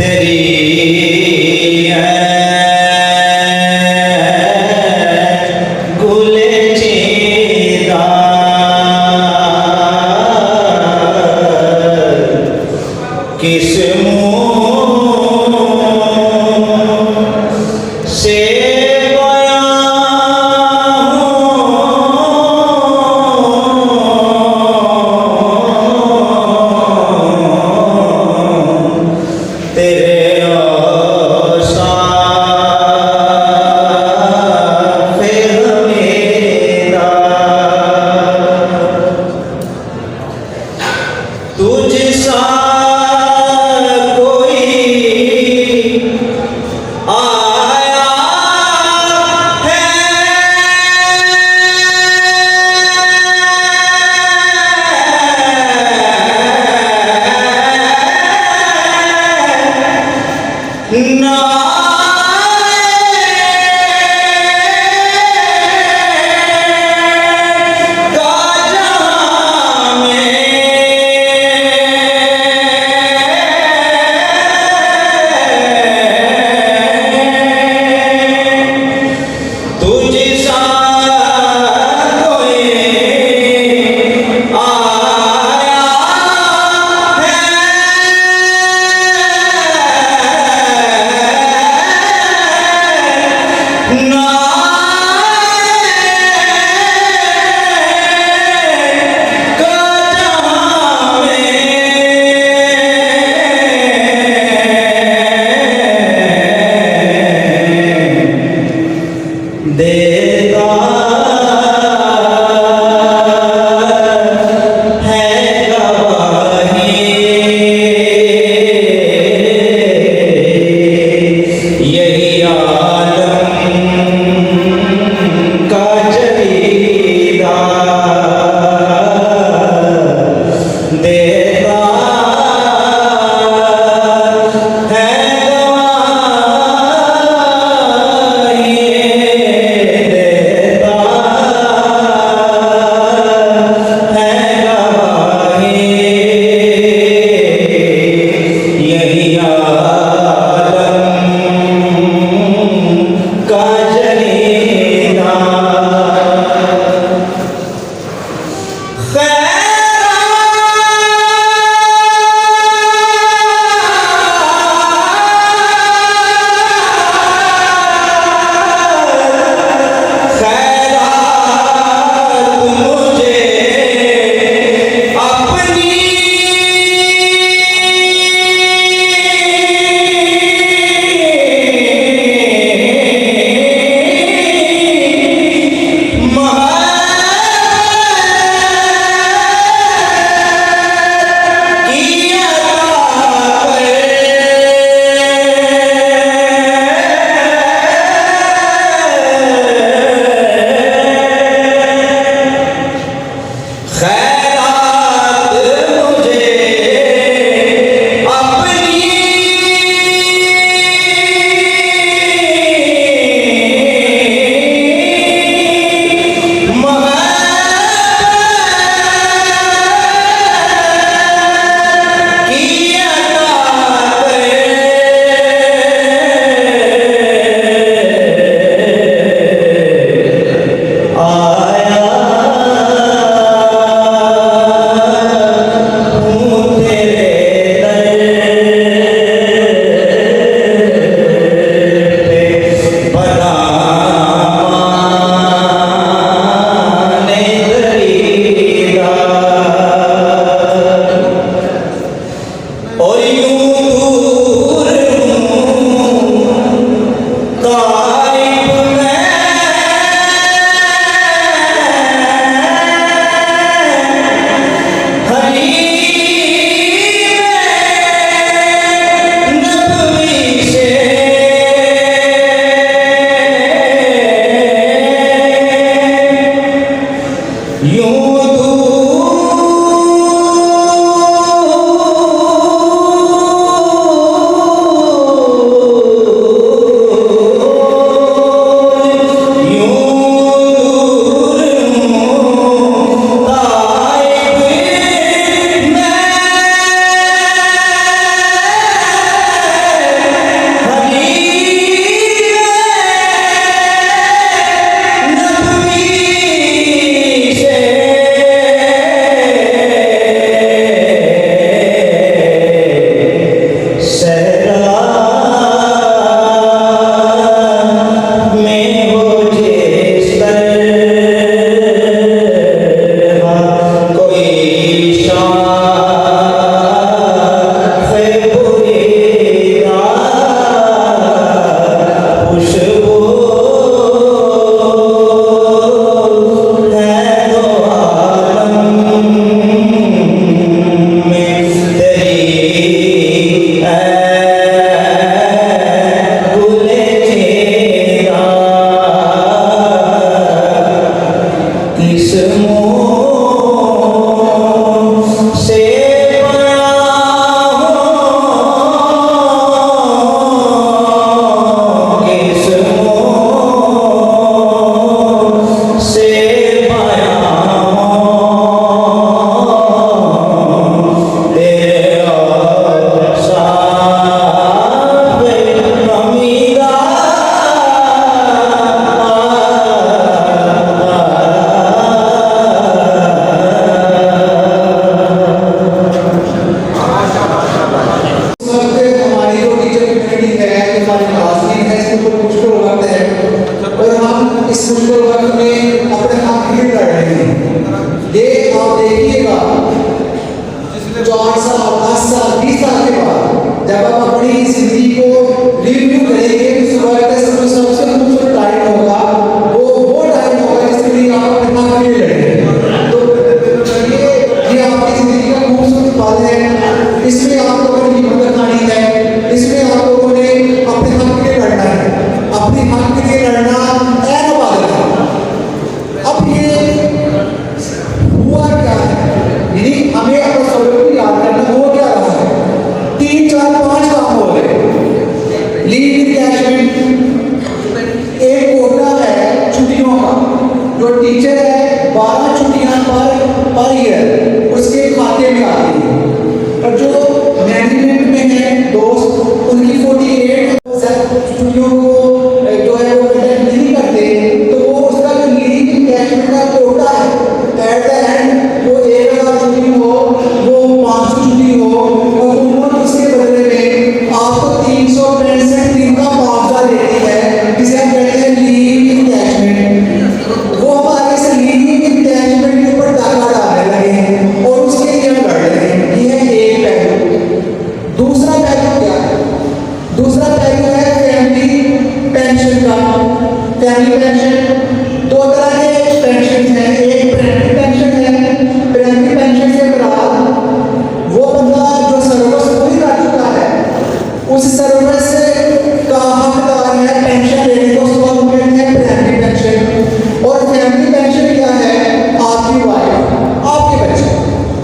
तेरी किस मुँह से लीव इनकैशमेंट एक कोटा है छुट्टियों का। जो टीचर है 12 छुट्टियां पर ईयर उसके खाते में आती है। और जो मैनेजमेंट में है दोस्त उनकी 48 छुट्टियों को जो है वो अटेंड नहीं करते, तो वो उसका जो लीव इनकैशमेंट का कोटा है एट द एंड वो 1000 छुट्टी हो, वो 500 छुट्टी हो, और उन्होंने उसके बदले में आपको 365 दिन का मुआवजा देती है, जिसे हम कहते हैं लीव इनकैशमेंट। वो हमारे से लीव इनकैशमेंट के ऊपर डाका डालने लगे हैं और उसके लिए हम लड़ रहे हैं। ये है एक पहलू। दूसरा पहलू क्या है? दूसरा पहलू है फैमिली पेंशन का। फैमिली पेंशन दो तरह के पेंशन हैं। एक प्राइमरी पेंशन है। प्राइमरी पेंशन से मुराद वो बंदा जो सर्विस पूरी कर चुका है उस सर्विस का हकदार है पेंशन लेने को, उसको हम कहते हैं प्राइमरी पेंशन। और फैमिली पेंशन क्या है? आपकी वाइफ, आपके बच्चे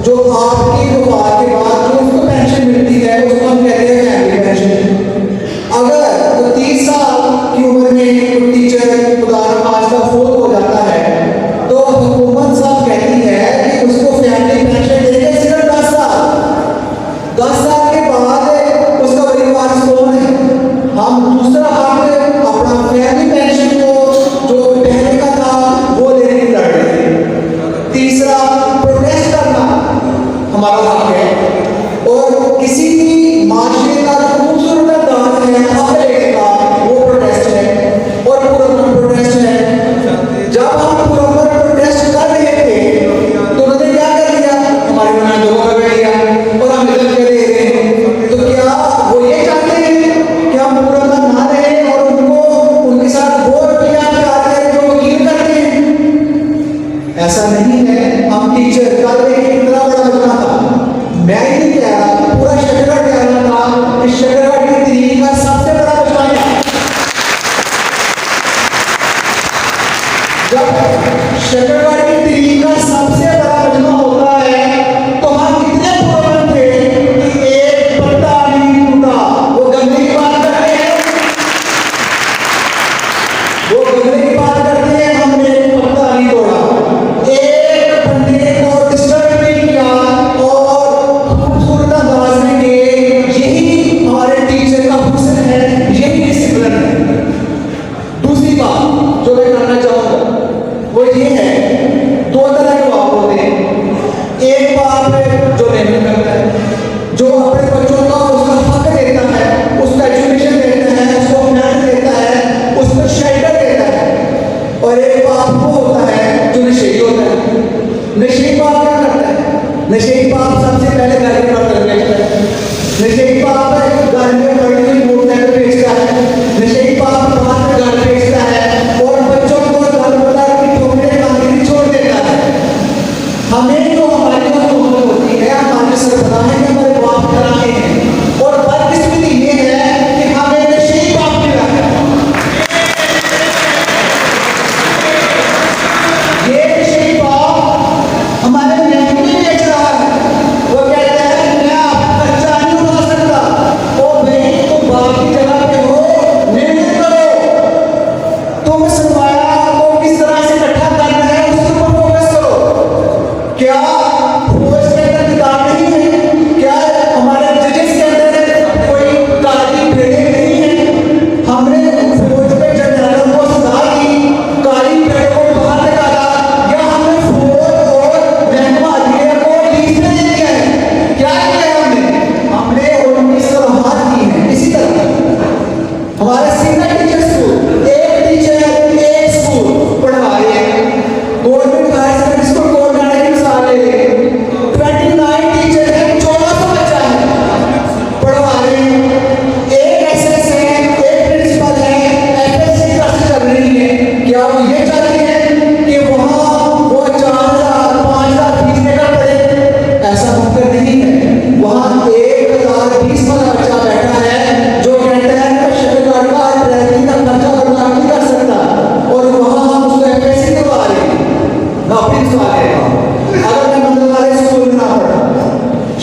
जो आपकी वफात के बाद जो उसको पेंशन मिलती है उसको हम कहते हैं फैमिली पेंशन। अगर तो 30 साल की उम्र में टीचर खुदा न खास्ता फौत हो जाता है तो हुकूमत साहब कहती है कि उसको फैमिली पेंशन देंगे सिर्फ 10 साल। 10 साल के बाद उसका परिवार कौन है? हम दूसरा हक अपना फैमिली पेंशन को जो पहले का था वो लेने की लड़ रहे हैं। तीसरा प्रोटेस्ट करना हमारा हक है। और किसी भी माशरे का जो खूबसूरत अंदाज है हक लेने का वो प्रोटेस्ट है और पुरअमन प्रोटेस्ट है। जब हम पुरअमन प्रोटेस्ट कर रहे थे तो उन्होंने क्या कर दिया? हमारे नुमाइंदों को कर दिया और हम इधर के दे रहे हैं। तो क्या वो ये चाहते हैं कि हम पुरअमन ना रहें और उनको उनके साथ वोट किया जाते हैं जो वकील करते हैं? ऐसा नहीं है। हम टीचर कल एक इतना बड़ा मजमा था, मैं ही नहीं कह रहा, पूरा शकरगढ़ कह रहा था कि शकरगढ़ की तरीक का सबसे बड़ा मजमा है। जब शकरगढ़ की तरीक का सबसे बड़ा मजमा होता है तो हम कितने पुरअमन थे कि एक पत्ता नहीं टूटा। वो गंदे की बात करते हैं, वो गंदे की बात करते हैं, हमने एक पत्ता नहीं तोड़ा, एक बंदे को डिस्टर्ब नहीं किया और खूबसूरत अंदाज में किए। यही हमारे टीचर का हुस्न है, यही डिसिप्लिन है। दूसरी बात जो मैं करना चाहूँगा वो ये है, दो तरह के बाप होते हैं। एक बाप जो मेहनत करता है, जो अपने बच्चों का उसका हक देता है, उसका एजुकेशन देता है, उसको ज्ञान देता है, उसको शेल्टर देता है। और एक बाप वो होता है जो नशेड़ी होता है। नशेड़ी बाप क्या करता है? नशेड़ी बाप सबसे पहले घर में बर्तन बेचता है। नशेड़ी बाप घर में बड़ी हुई मोटरसाइकिल बेचता है। नशेड़ी बाप बाहर में घर बेचता है और बच्चों को दरबदर की ठोकरे मांगनी छोड़ देता है। हमें जो हमारी जो मोहब्बत होती है, हमारे सरबराहें हमारे बाप कराए हैं और बदकिस्मती ये है कि हमें नशेड़ी बाप मिला है। ये नशेड़ी बाप हमारे महंगी बेच रहा है। वो कहता है मैं आपका खर्चा नहीं उठा सकता। ओ भाई तुम बाप की जगह पे हो, मेहनत करो। तुम सरमाया को किस तरह से इकट्ठा करना है उसके ऊपर फोकस करो। क्या फौज के अंदर किताब नहीं है? क्या हमारे जजेस के अंदर कोई काली भेड़े नहीं है? हमने फौज के जनरलों को सजा दी, काली भेड़ों को बाहर निकाला, या हमने फौज और महकमा अदलिया को लीज में दे दिया है? क्या किया है हमने उनकी सलाहत की है। इसी तरह हमारे सिंगल टीचर स्कूल, एक टीचर एक स्कूल पढ़ा रहे हैं। गवर्नमेंट हायर सेकेंडरी स्कूल कोटडाना की मिसाल ले लें, 29 टीचर हैं, 1400 बच्चा है पढ़वा रहे हैं। एक एसएस है, एक प्रिंसिपल है, एफएससी क्लास चल रही है। क्या वो ये चाहते हैं कि वहाँ वो 4000 5000 फीस देना पड़े? ऐसा मुमकिन नहीं है। वहाँ 1020 वाला बच्चा बैठा है जो कहता है मैं शकरगढ़ का ट्रैकिंग का खर्चा बर्दाश्त नहीं कर सकता और वहाँ हम उसको एफएससी करवा रहे हैं। मैं अपनी सवाल है, अगर मैं मंदिर वाले स्कूल में ना पढ़ा,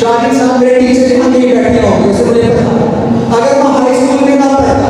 शादी साहब मेरे टीचर यहाँ नहीं बैठे होंगे, उसे मुझे पता। अगर मैं हाई स्कूल में ना पढ़ता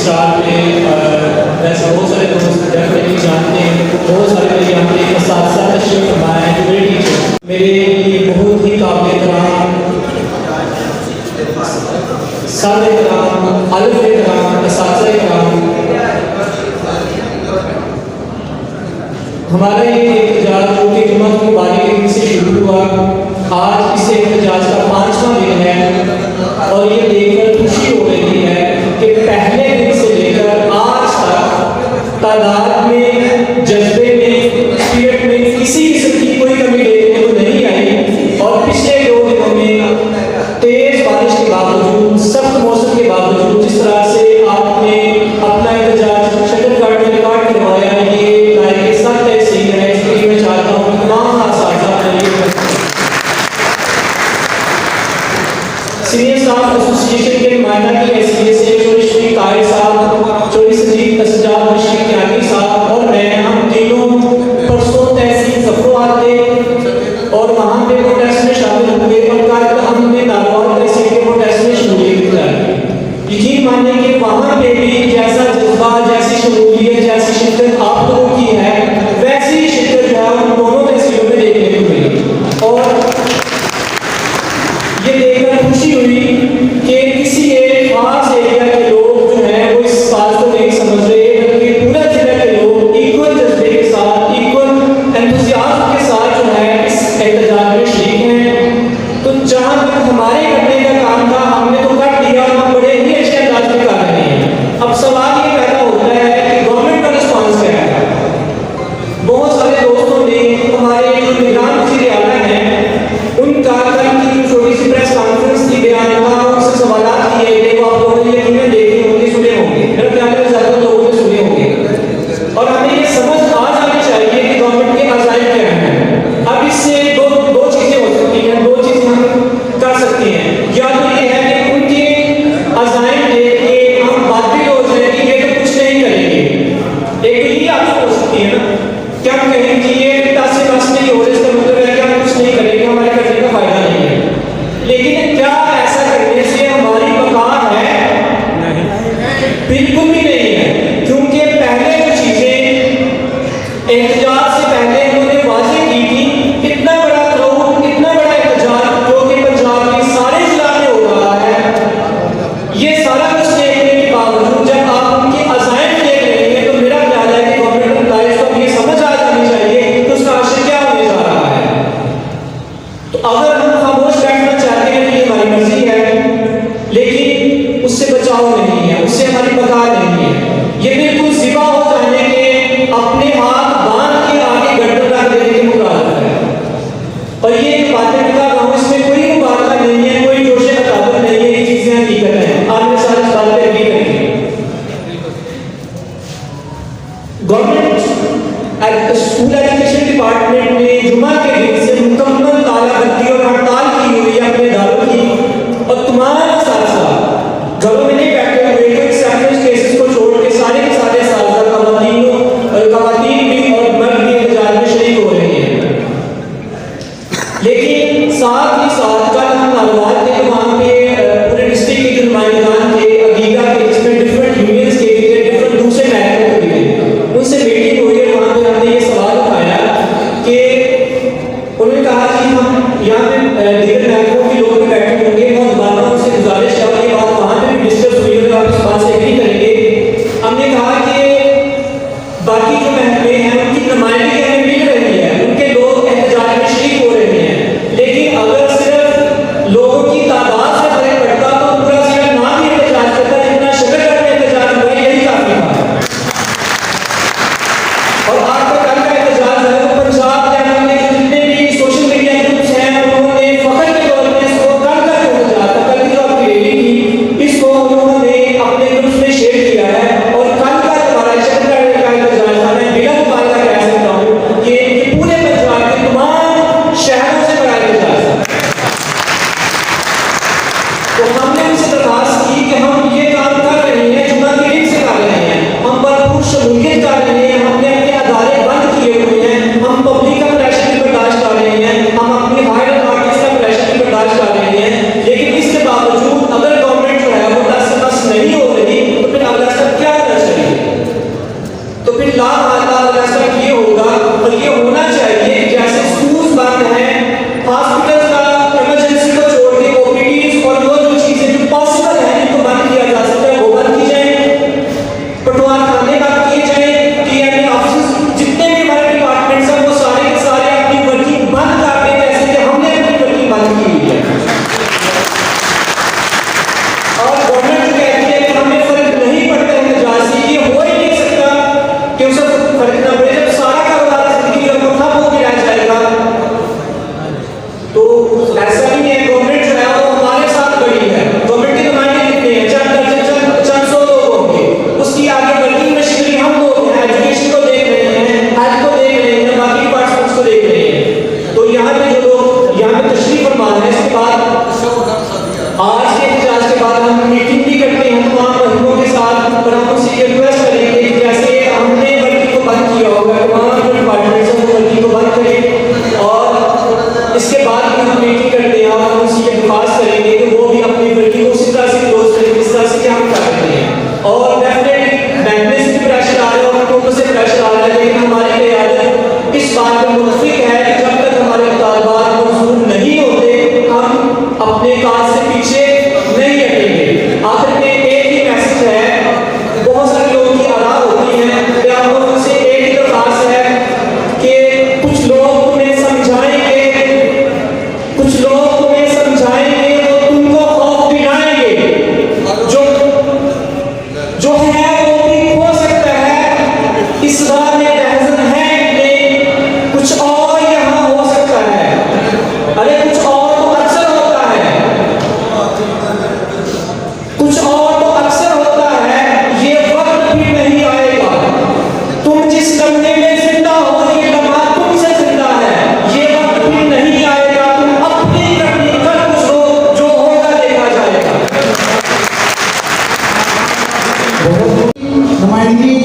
स्टार में वैसे बहुत सारे दोस्त डेफिनेटली जानते हैं, बहुत सारे लोग जानते हैं। इस्ताद तशरीफ फरमाया है, मेरे टीचर मेरे लिए बहुत ही काबिल एहतराम साद एहतराम अलफ एहतराम इस्ताद एहतराम। हमारा ये एहतजाज जो कि जुम्मा की मुबारक के दिन से शुरू हुआ, आज इस एहतजाज का 5वां दिन है और ये देखकर खुशी हो रही है कि पहले दिन से लेकर आज तक तादाद में, जज्बे में, स्पिरिट में किसी किस्म की कोई कमी देखने को नहीं आई। और पिछले 2 दिनों में तेज बारिश के बावजूद, सख्त मौसम के बावजूद जिस तरह से आपने अपना एहतजाज शक्करगढ़ में रिकॉर्ड करवाया, ये लायक सख्त तहसील है। इसके लिए मैं चाहता हूँ तमाम सीनियर स्टाफ एसोसिएशन के नुमाइंदा की हैसियत से चौधरी शरीफ ताहिर साहब, चौधरी सज्जाद बशीर त्यागी साहब और मैं, हम तीनों परसों तहसील जफराबाद थे और वहाँ पे प्रोटेस्ट में शामिल हुए और कल हमने नारवाल तहसील के प्रोटेस्ट में शमूलियत की। यकीन मानिए कि वहाँ पे भी जैसा जज्बा, जैसी शमूलियत, जैसी शिद्दत आप लोगों की है, वैसी ही शिद्दत जो है उन दोनों तहसीलों में देखने को मिली। और ये देखकर खुशी हुई कि किसी एक खास एरिया के लोग जो हैं वो इस बात को नहीं समझ रहे, बल्कि पूरा जिला के लोग इक्वल जज्बे के साथ, इक्वल एंथुसियाज्म के साथ जो है इस एहतजाज में शरीक हैं। तो जहाँ तक हमारे करने का काम था हमने तो कर दिया, हम बड़े ही अच्छे अंदाज में कर रहे हैं। अब सवाल ये पैदा होता है कि गवर्नमेंट का रिस्पॉन्स क्या है। बहुत सारे दोस्तों ने, हमारे जो निगरान वज़ीर आला हैं, उनका कल की छोटी सी प्रेस कॉन्फ्रेंस थी, बयान था, उनसे सवाल किए गए, वो आप लोगों ने यकीनन देखे होंगे, सुने होंगे, मेरे ख्याल में ज़्यादा लोगों ने सुने होंगे। और हमें ये समझ आ जानी चाहिए कि गवर्नमेंट के अज़ाइम क्या हैं। अब इससे दो चीज़ें हो सकती हैं, 2 चीज़ें हम कर सकते हैं। या तो ये है कि उनके अज़ाइम देख के हम बाधित हो जाए कि ये तो कुछ नहीं करेंगे। एक तो ये आपको हो सकती है ना, क्या हम कहें कि ये टस से बस नहीं हो रहे, इसका मतलब है कि हम कुछ नहीं करेंगे, हमारे करने का फायदा नहीं है। लेकिन क्या ऐसा करने से हमारी बका है? नहीं, बिल्कुल भी नहीं है। क्योंकि पहले जो चीजें एहतजाज से पहले उन्होंने वाज़ेह की थी, इतना बड़ा क्राउड, इतना बड़ा एहतजाज जो कि पंजाब के सारे जिला में हो रहा है, ये सारा कुछ देखने के बावजूद जब आप उनके अज़ाइम देख रहे हैं तो मेरा ख्याल है कि गवर्नमेंट एम्प्लॉइज को ये समझ आ जानी चाहिए कि उसका असर क्या होने जा रहा है। तो अगर हम खामोश बैठना चाहते हैं तो ये हमारी मर्जी है, लेकिन उससे बचाव नहीं है, उससे हमारी बका नहीं है। ये बिल्कुल ज़िबा हो जाने के, अपने हाथ बांध के आगे गड्ढा रख देने के मुकाबले है। और ये जो बातें बता रहा हूँ इसमें कोई मुबारका नहीं है, कोई जोशे मुताबिक नहीं है, ये चीज़ें हकीकत हैं। आप मेरे साथ इस बात पे एग्री करेंगे। गवर्नमेंट स्कूल एजुकेशन डिपार्टमेंट ने जुमा के दिन से मुकम्मल तालाबंदी और हड़ताल की हुई है अपने इदारों की, और तुम्हारा साथ घरों में नहीं बैठे हुए, कोई एक्सेप्शनल केसेस को छोड़ के सारे के सारे खवातीन भी और मर्द भी एहतजाज में शरीक हो रहे हैं। लेकिन साथ ही साथ कल हम नारवाल थे, वहाँ पे पूरे डिस्ट्रिक्ट के जो नुमाइंदान थे, अगीगा के, जिसमें डिफरेंट यूनियंस के भी थे, डिफरेंट दूसरे महकमे के भी थे, उनसे मीटिंग हुई है। वहाँ पे हमने ये सवाल उठाया कि फिलहाल ये होगा और ये होना चाहिए कि जैसे स्कूल्स बंद हैं, हॉस्पिटल का इमरजेंसी को छोड़ के ओपीडीज और वो जो चीजें जो पॉसिबल है जिनको बंद किया जा सकता है वो बंद की जाए, पटवार खाने बंद किए जाए, टीएमए ऑफिस जितने भी हमारे डिपार्टमेंट्स हैं वो सारे के सारे अपनी वर्किंग बंद कर दें जैसे कि हमने अपनी वर्किंग बंद की हुई है। और गवर्नमेंट कहती है कि हमें फर्क नहीं पड़ता है जासी, ये हो ही नहीं सकता कि उसे फर्क ना पड़े जब सारा कारोबार जिंदगी का ठप होकर रह जाएगा। तो ऐसा नहीं है, गवर्नमेंट जो है वो हमारे साथ खड़ी है, गवर्नमेंट के नुमाइंदे कितने हैं, चंद सौ लोग होंगे, उसकी आगे वर्किंग मशीनरी हम लोग हैं, एजुकेशन को देख रहे हैं, हेल्थ को देख रहे हैं, बाकी डिपार्टमेंट्स को देख रहे हैं। तो यहाँ पे जो लोग यहाँ पे तशरीफ फरमा है, इसके बाद आज के इजलास के बाद हम मीटिंग भी करते हैं तमाम महकमों के साथ, पर हम उनसे ये रिक्वेस्ट करेंगे कि जैसे हमने वर्किंग को बंद किया होगा तमाम जो डिपार्टमेंट्स हैं वो वर्किंग को बंद करें, और इसके बाद भी हम मीटिंग करते हैं और हम उनसे ये दरख्वास्त करेंगे कि वो भी अपनी वर्किंग को उसी तरह से क्लोज करें जिस तरह से हम कर रहे हैं। और डेफिनेटली बैंक से भी प्रेशर आ रहा है और हुकूमत से प्रेशर आ रहा है, लेकिन हमारी क़यादत इस बात पर मुतफिक है कि जब तक हमारे मुतालबात मंजूर नहीं होते हम अपने काज से पीछे नहीं हटेंगे। आखिर में एक ही मैसेज है, बहुत सारे लोगों की आरा होती है, क्या हम लोगों से एक ही दरख्वास्त है कि कुछ लोग तुम्हें समझाएंगे, कुछ लोग तुम्हें समझाएंगे, वो तुमको खौफ दिलाएंगे, जो है वो भी हो सकता है इस बार में रहजन है नहीं, कुछ और यहाँ हो सकता है, अरे कुछ और तो अक्सर होता है, कुछ और तो अक्सर होता है, ये वक्त भी नहीं आएगा, तुम जिस लम्हे में जिंदा हो ये लम्हा तुमसे जिंदा है, ये वक्त भी नहीं आएगा, तुम अपनी कर कुछ हो, जो होगा देखा जाएगा। नुमाइंदगी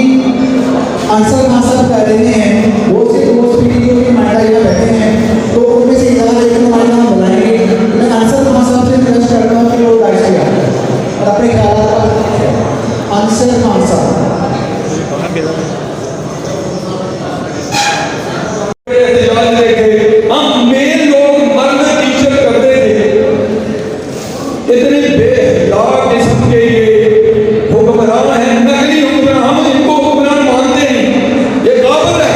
आंसर हासिल कर रहे हैं, वो सिर्फ उस वीडियो के नुमाइंदा यहाँ बैठे हैं, तो उनमें से ज़्यादा एक नुमाइंदा हम बुलाएंगे। मैं आंसर हासिल से रिक्वेस्ट करता हूँ कि लोग लाइव से आए और अपने ख्याल आंसर हासिल हम मेन लोग मर्द टीचर करते थे, इतने बेहया किस्म के ये हुक्मरान हैं, नकली हुक्मरान, हम इनको हुक्मरान मानते नहीं, ये काबिल है।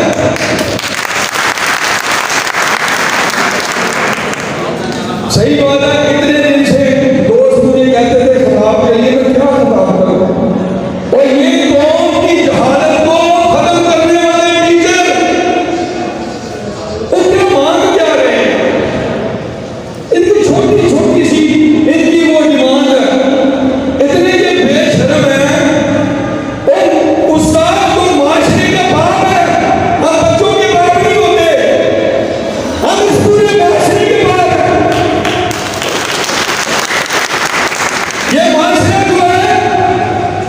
सही बात है, इतने दिन से दोस्त मुझे कहते थे खिताब के लिए मैं क्या खिताब करूं, और ये कौम की जहालत को खत्म करने वाले टीचर उसके मांग क्या रहे हैं, इनकी छोटी छोटी सी इनकी वो डिमांड है, इतने ये बेशर्म है, और उस्ताद तो माशरे का बाप है, हम बच्चों के बाप नहीं होते, हम इस पूरे माशरे के बाप हैं। ये माशरा जो है,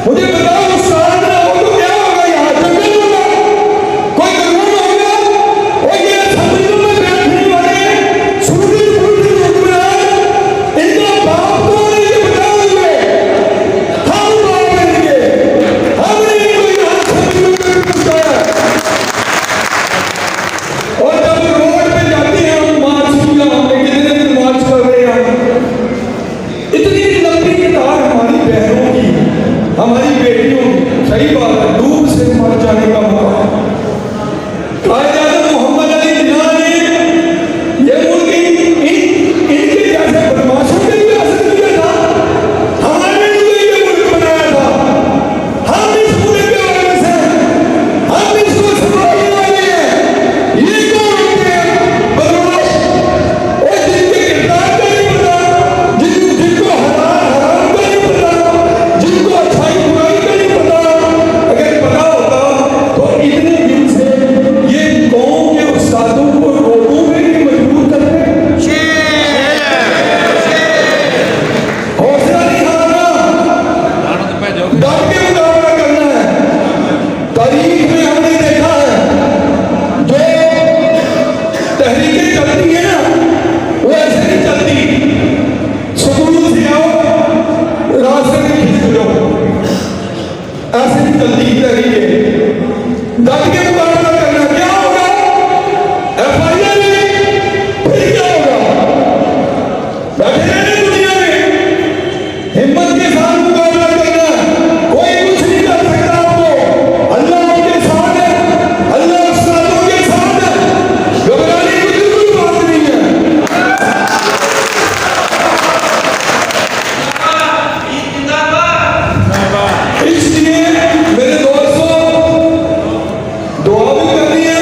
मुझे बताओ उस्ताद ना हो तो क्या होगा, यहाँ जंगल होगा, कोई कानून होगा, और ये असेंबलियों में बैठने वाले सूफी हुक्मरान, इनका बाप कौन है ये बताओ मुझे, हम बाप हैं इनके, हमने इनको यहाँ असेंबलियों में पहुंचाया। और जब रोड पे जाते हैं हम मार्च किया, हमने कितने दिन मार्च कर रहे हैं, इतनी लंबी कतार हमारी बहनों की, हमारी बेटियों की, सही बात है, डूब से मर जाने का मौका है। कायद-ए-आज़म मोहम्मद अली जिन्ना ने ये मुल्क इनके जैसे बदमाशों के लिए हासिल किया था, हमारे लिए ये मुल्क बनाया था, हम इस मुल्क के वारिस हैं, हम इसको संभालने वाले हैं। ये कौन होते हैं बदमाश, और जिनके किरदार का नहीं पता, जिनको हलाल हराम का नहीं पता, जिनको अच्छाई बुराई का नहीं पता, अगर पता होता तो इतने दिन से ये कौम के उस्तादों को रोडों में भी मजबूर करते। हौसला नहीं हारना, डट के मुकाबला करना है। तारीख में हमने देखा है जो तहरीकें चलती है ना, वो ऐसे नहीं चलती, स्कूल से आओ रास्ते में खिंच जाओ, ऐसे नहीं चलती तहरीकें। डट के मुकाबला करना। क्या होगा? FIR में फिर क्या होगा? बैठे रहने दुनिया में, हिम्मत के साथ मुकाबला करना। कोई कुछ नहीं कर सकता आपको। अल्लाह आपके साथ है, अल्लाह उस्तादों के साथ है। घबराने की बिल्कुल बात नहीं है। इसलिए मेरे दोस्तों, दुआ भी करनी है।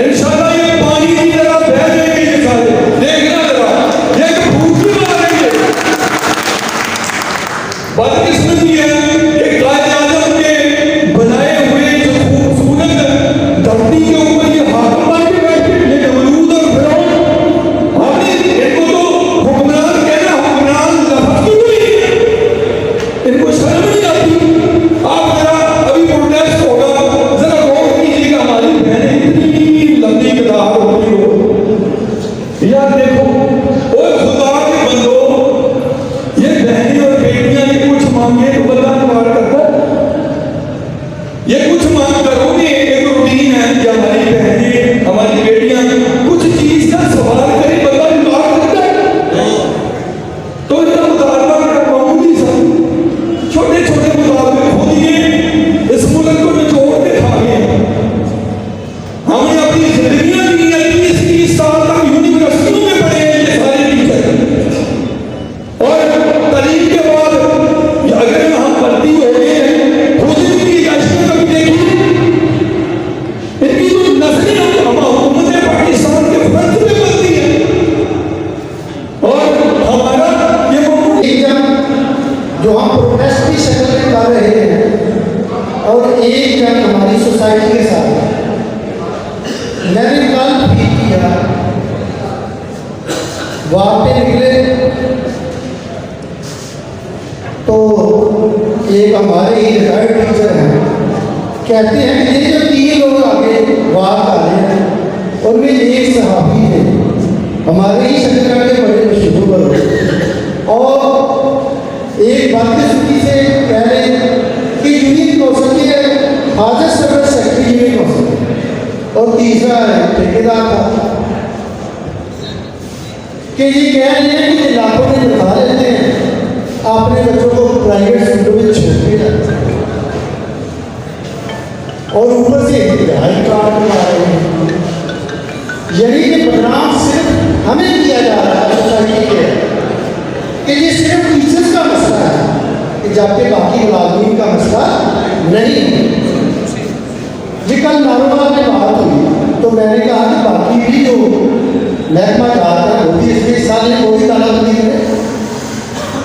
इंशाल्लाह ये पानी की तरह बह जाएंगे ये सारे। देखना जरा, ये तो भूख भी मारेंगे। बदकिस्मती है कि कायद आज़म के बनाए हुए जो खूबसूरत धरती के ऊपर ये हाकिम आके बैठे, ये नमरूद और फिरौन, हमने इनको तो हुक्मरान कहना, हुक्मरान लफ्ज़ की कोई नहीं है। इनको शर्म नहीं आती। आप जरा अभी प्रोटेस्ट होगा, जरा गौर कीजिएगा, हमारी बहनें इतनी लंबी कतार होती हो। यार देखो, ओए खुदा के बंदो, ये बहनें और बेटियां ये कुछ मांगे तो बंदा इनकार करता है। ये कुछ मांग करोगे, एक रूटीन है कि हमारी बहनें, हमारी बेटियां कुछ चीज का सवाल करें, बंदा इनकार करता है। तो इतना मुतालबा मामूली सा, छोटे छोटे मुतालबे खुद ये इस मुल्क को निचोड़ के खा गए। हमने अपनी जिंदगियां दी है, 30-30 साल तक यूनिवर्सिटियों में पढ़े हैं ये सारे टीचर। और तालीम के बाद अगर हम भर्ती हो गए हैं, खुद इनकी याचिका कभी देखी, इनकी तो नस्लें हुकूमत पाकिस्तान के फर्ज पे बनती है। और हमारा ये जो हम प्रोटेस्ट की शक्ल में कर रहे हैं, और एक जन हमारी सोसाइटी के साथ है। मैंने कल भी किया, वहाँ पे निकले तो एक हमारे ही रिटायर्ड टीचर हैं, कहते हैं कि ये जो 3 लोग आगे बात आ रहे हैं, उनमें एक सहाबी है, हमारे ही शक्ल के बड़े मशहूर लोग। और एक बदकिस्मती से कह रहे हैं कि यूनियन कौंसिल के हाजिर सदर सेक्रेटरी यूनियन कौंसिल, और तीसरा है ठेकेदार था, कि ये कह रहे हैं कि लाखों में दिखा लेते हैं, अपने बच्चों को प्राइवेट स्कूलों में छोड़ के जाते हैं, और ऊपर से हाई कार्ड में आ रहे हैं। यानी कि बदनाम सिर्फ हमें किया जा रहा है सोसाइटी के, कि ये सिर्फ टीचर्स का मसला है, कि जबकि बाकी मुलाजमीन का मसला नहीं है। जी कल नारोवाल में बात हुई तो मैंने कहा कि बाकी भी जो महकमा जाता है वो भी इसमें हिस्सा लें, वो भी तालाबंदी करें।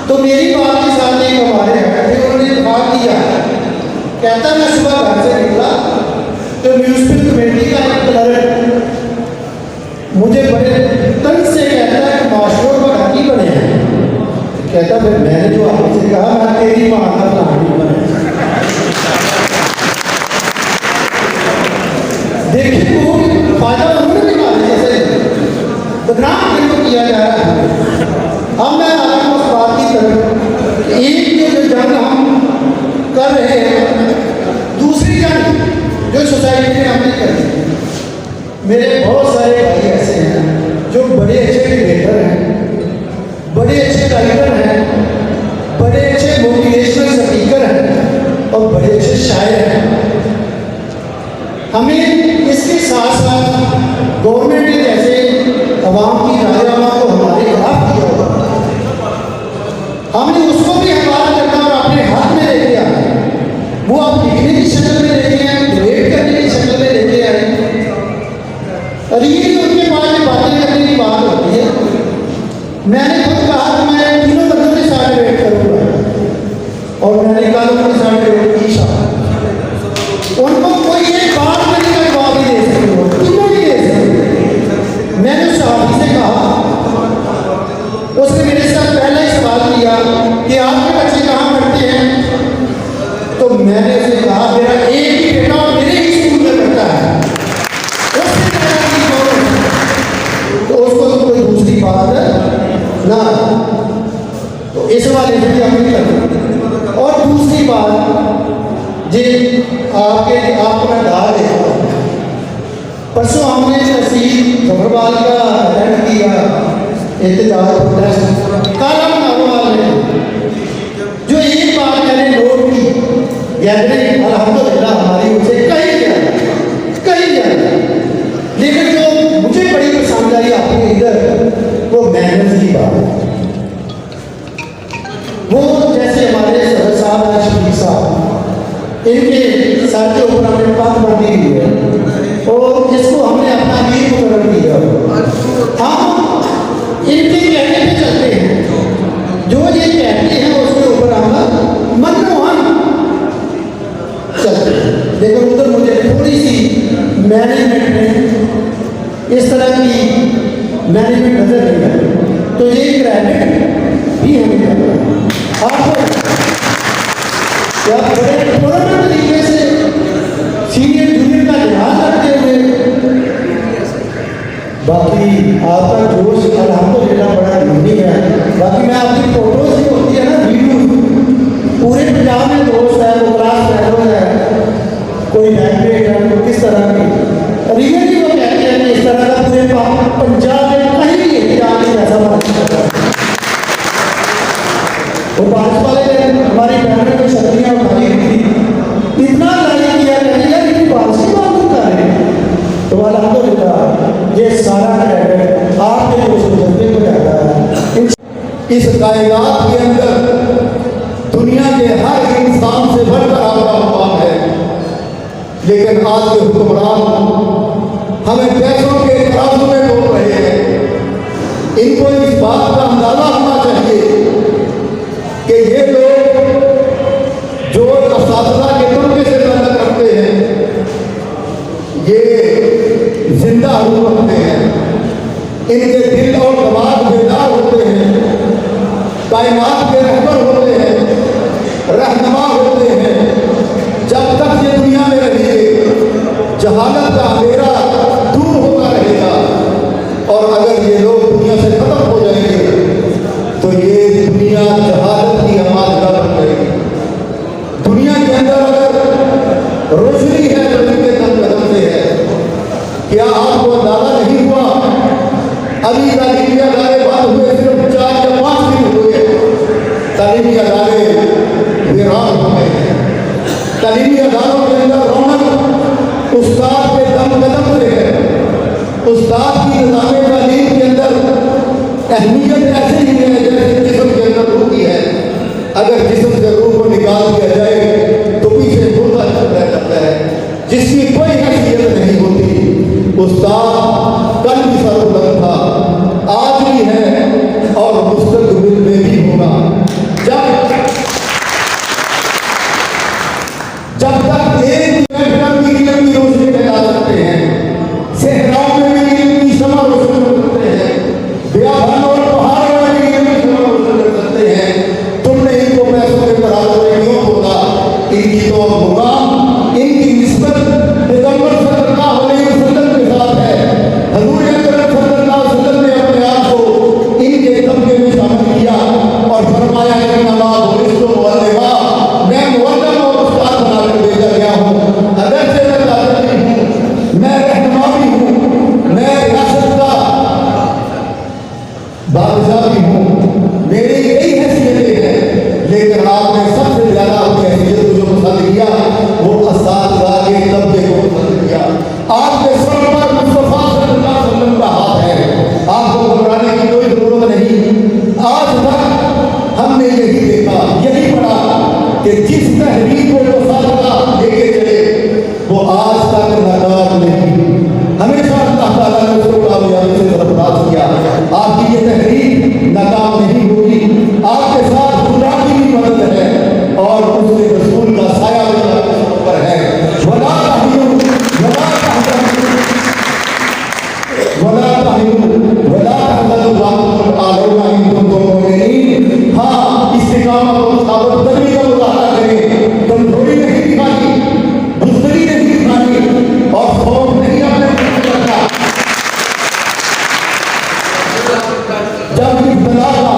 तो मेरी बात के साथ एक हमारे हैं थे, उन्होंने बात किया, कहता मैं सुबह घर से निकला तो म्यूनसिपल कमेटी का एक क्लर्क मुझे बड़े तंज से कहता है कि मास्टरों का हकी बने हैं। कहता फिर मैंने जो आपसे कहा, मैं तेरी माँ का कहानी बने। देखिए वो फायदा उन्होंने निकाला, जैसे बदनाम किनको किया जा रहा है। अब मैं आ रहा हूँ उस बात की तरफ, एक जो जंग हम कर रहे हैं, दूसरी जंग जो सोसाइटी में हमने कर दी। मेरे बहुत सारे भाई ऐसे हैं जो बड़े अच्छे डिबेटर हैं, बड़े अच्छे राइटर हैं, बड़े अच्छे मोटिवेशनल स्पीकर हैं, और बड़े अच्छे शायर हैं। हमें इसके साथ साथ गवर्नमेंट ने जैसे अवाम की रायनामा को हमारे खिलाफ किया होगा, हमने उसको भी हमारा करना और अपने हाथ में लेके आए। वो आप लिखने की शक्ल में लेके आए, डिबेट करने की शक्ल में लेके आए, और ये उनके पास में बातें करने की बात होती है। मैंने खुद कहा कि मैं तीनों बंदों के साथ डिबेट करूँगा, और मैंने कल उनके साथ डिबेट की। उनको कोई एक बात करने का जवाब नहीं दे सकते, वो तीनों नहीं दे सकते। मैंने उस साथी से कहा, उसने मेरे साथ पहला ही सवाल किया कि आपके बच्चे कहाँ पढ़ते हैं, तो मैंने उसे कहा मेरा एक ही बेटा और मेरे ही स्कूल में पढ़ता है। उसने कहा कि तो उसको तो कोई दूसरी बात है ना, तो इस वाले से भी हम नहीं करते। और दूसरी बात जी आपको मैं डाल देता तहसील जफरवाल का अटेंड किया एहतजाज प्रोटेस्ट कालम नागवाल ने जो एक बात मैंने नोट की गैदरिंग अल्हम्दुलिल्लाह हमारी उनसे कहीं ज़्यादा लेकिन जो मुझे बड़ी पसंद आई आपके इधर वो मैनर्स की बात है। वो जैसे हमारे सदर साहब हैं शफीक साहब इनके सर के ऊपर हमने पग बंधी हुई है और जिसको हमने अपना वीर मुकर्रर किया हम इनके कहने पे चलते हैं जो ये कहते हैं उसके ऊपर हम मनमोहन चलते हैं। लेकिन उधर मुझे थोड़ी सी मैनेजमेंट में इस तरह की मैनेजमेंट नजर नहीं आई तो ये क्रेडिट भी हमें करना है आपको क्या बड़े पुराने तरीके से सीनियर जूनियर का ध्यान रखते हुए बाकी आपका जोश अल्हम्दुलिल्लाह बड़ा यूनिक है। बाकी मैं आपकी फोटोज ही होती है ना वीडियो पूरे पंजाब में दोस्त है वो क्लास फेलो है कोई लैंग्वेज है कोई किस तरह की रियली वो कहते हैं कि इस तरह का पूरे पंजाब में कहीं भी एहतजाज नहीं ऐसा बना वो बारिश वाले दिन हमारी बहनों को छतरियाँ उठाई हुई थी इतना लड़ाई किया कहते यार इतनी बारिश की बात कर रहे हैं तो अल्हम्दुलिल्लाह ये सारा क्रेडिट आपके दोस्त जज्बे को जाता है। इस कायनात के अंदर दुनिया के हर इंसान से बढ़कर आपका मुकाम है लेकिन आज के हुक्मरान हमें पैसों के तराजू में तोड़ रहे हैं। इनको इस बात का अंदाजा होना चाहिए कि ये लोग जो असातिज़ा के तबके से ताल्लुक़ रखते हैं ये जिंदा रूह रखते हैं इनके दिल और दिमाग बेदार होते हैं कायनात के रहबर होते हैं रहनुमा होते हैं। जब तक ये दुनिया में रहेंगे जहालत का अंधेरा दूर होता रहेगा और अगर ये लोग दुनिया से खत्म हो जाएंगे तो ये दुनिया जहालत की हमारा बन जाएगी। दुनिया के अंदर अगर रोशनी है तो इनके कदम से है। क्या आपको अंदाजा नहीं हुआ अभी तालीमी अदारे बंद हुए सिर्फ 4 या 5 दिन हुए तालीमी अदारे वीरान हो गए हैं। तालीमी अदारों के अंदर रौनक उस्ताद के दम कदम से है। उस्ताद की निज़ाम तालीम के अंदर अहमियत ऐसे ही है जैसे जिस्म के अंदर रूह की है। अगर जिस्म से रूह को निकाल दिया जाए तो पीछे मुर्दा चलता जाता है जिसकी कोई हैसियत नहीं होती। उस्ताद कल भी सरबुलंद था आज भी है और मुस्तकबिल में भी होगा। जब तक एक मिनट की लंबी रोशनी फैला सकते हैं सहराओं में भी इनकी शमा रोशन कर सकते हैं बियाबान और पहाड़ों में भी इनकी शमा रोशन कर सकते हैं। तुमने इनको पैसों के तराजू में क्यों बोला? इनकी तो मुकाम इनकी निस्बत पैगंबर सल्लल्लाहु अलैहि वसल्लम के साथ है। हजूर अकरम सल्लल्लाहु अलैहि वसल्लम ने अपने आप को इनके तबके में शामिल किया और फरमाया कि नमाज बुनिस्तु मुअल्लिमा मैं मुअल्लिम और उस्ताद बनाकर भेजा गया हूँ। अगर से मैं ताकत हूँ मैं रहनुमा भी हूँ मैं रियासत का बादशाह भी हूँ मेरी कई हैसियतें हैं लेकिन आपने सबसे ज़्यादा अपनी हैसियत को जो पसंद किया वो असातिज़ा के तबके को पसंद किया। आपके सर पर मुस्तफ़ा सल्लल्लाहु अलैहि वसल्लम का हाथ है आपको घबराने की कोई ज़रूरत नहीं। आज तक हमने यही देखा यही पढ़ा कि जिस तहरीक को असातिज़ा लेके चले वो आज तक नाकाम नहीं। हमेशा अल्लाह ताला ने उसको कामयाबी से सरफराज किया। आपकी ये तहरीक नाकाम नहीं होगी। आपके साथ खुदा की भी मदद है और उसके रसूल का साया भी आपके ऊपर है। वला ताहिनु वला तहज़नु वला ताहिनु वला तहज़नु वांतुम आलौना इन कुंतुम मुमिनीन। हाँ इस्तिकामत और साबित कदमी का मुजाहरा करें। कमजोरी नहीं दिखानी बुज़दिली नहीं दिखानी और खौफ नहीं अपने रखना। जब इब्तिला का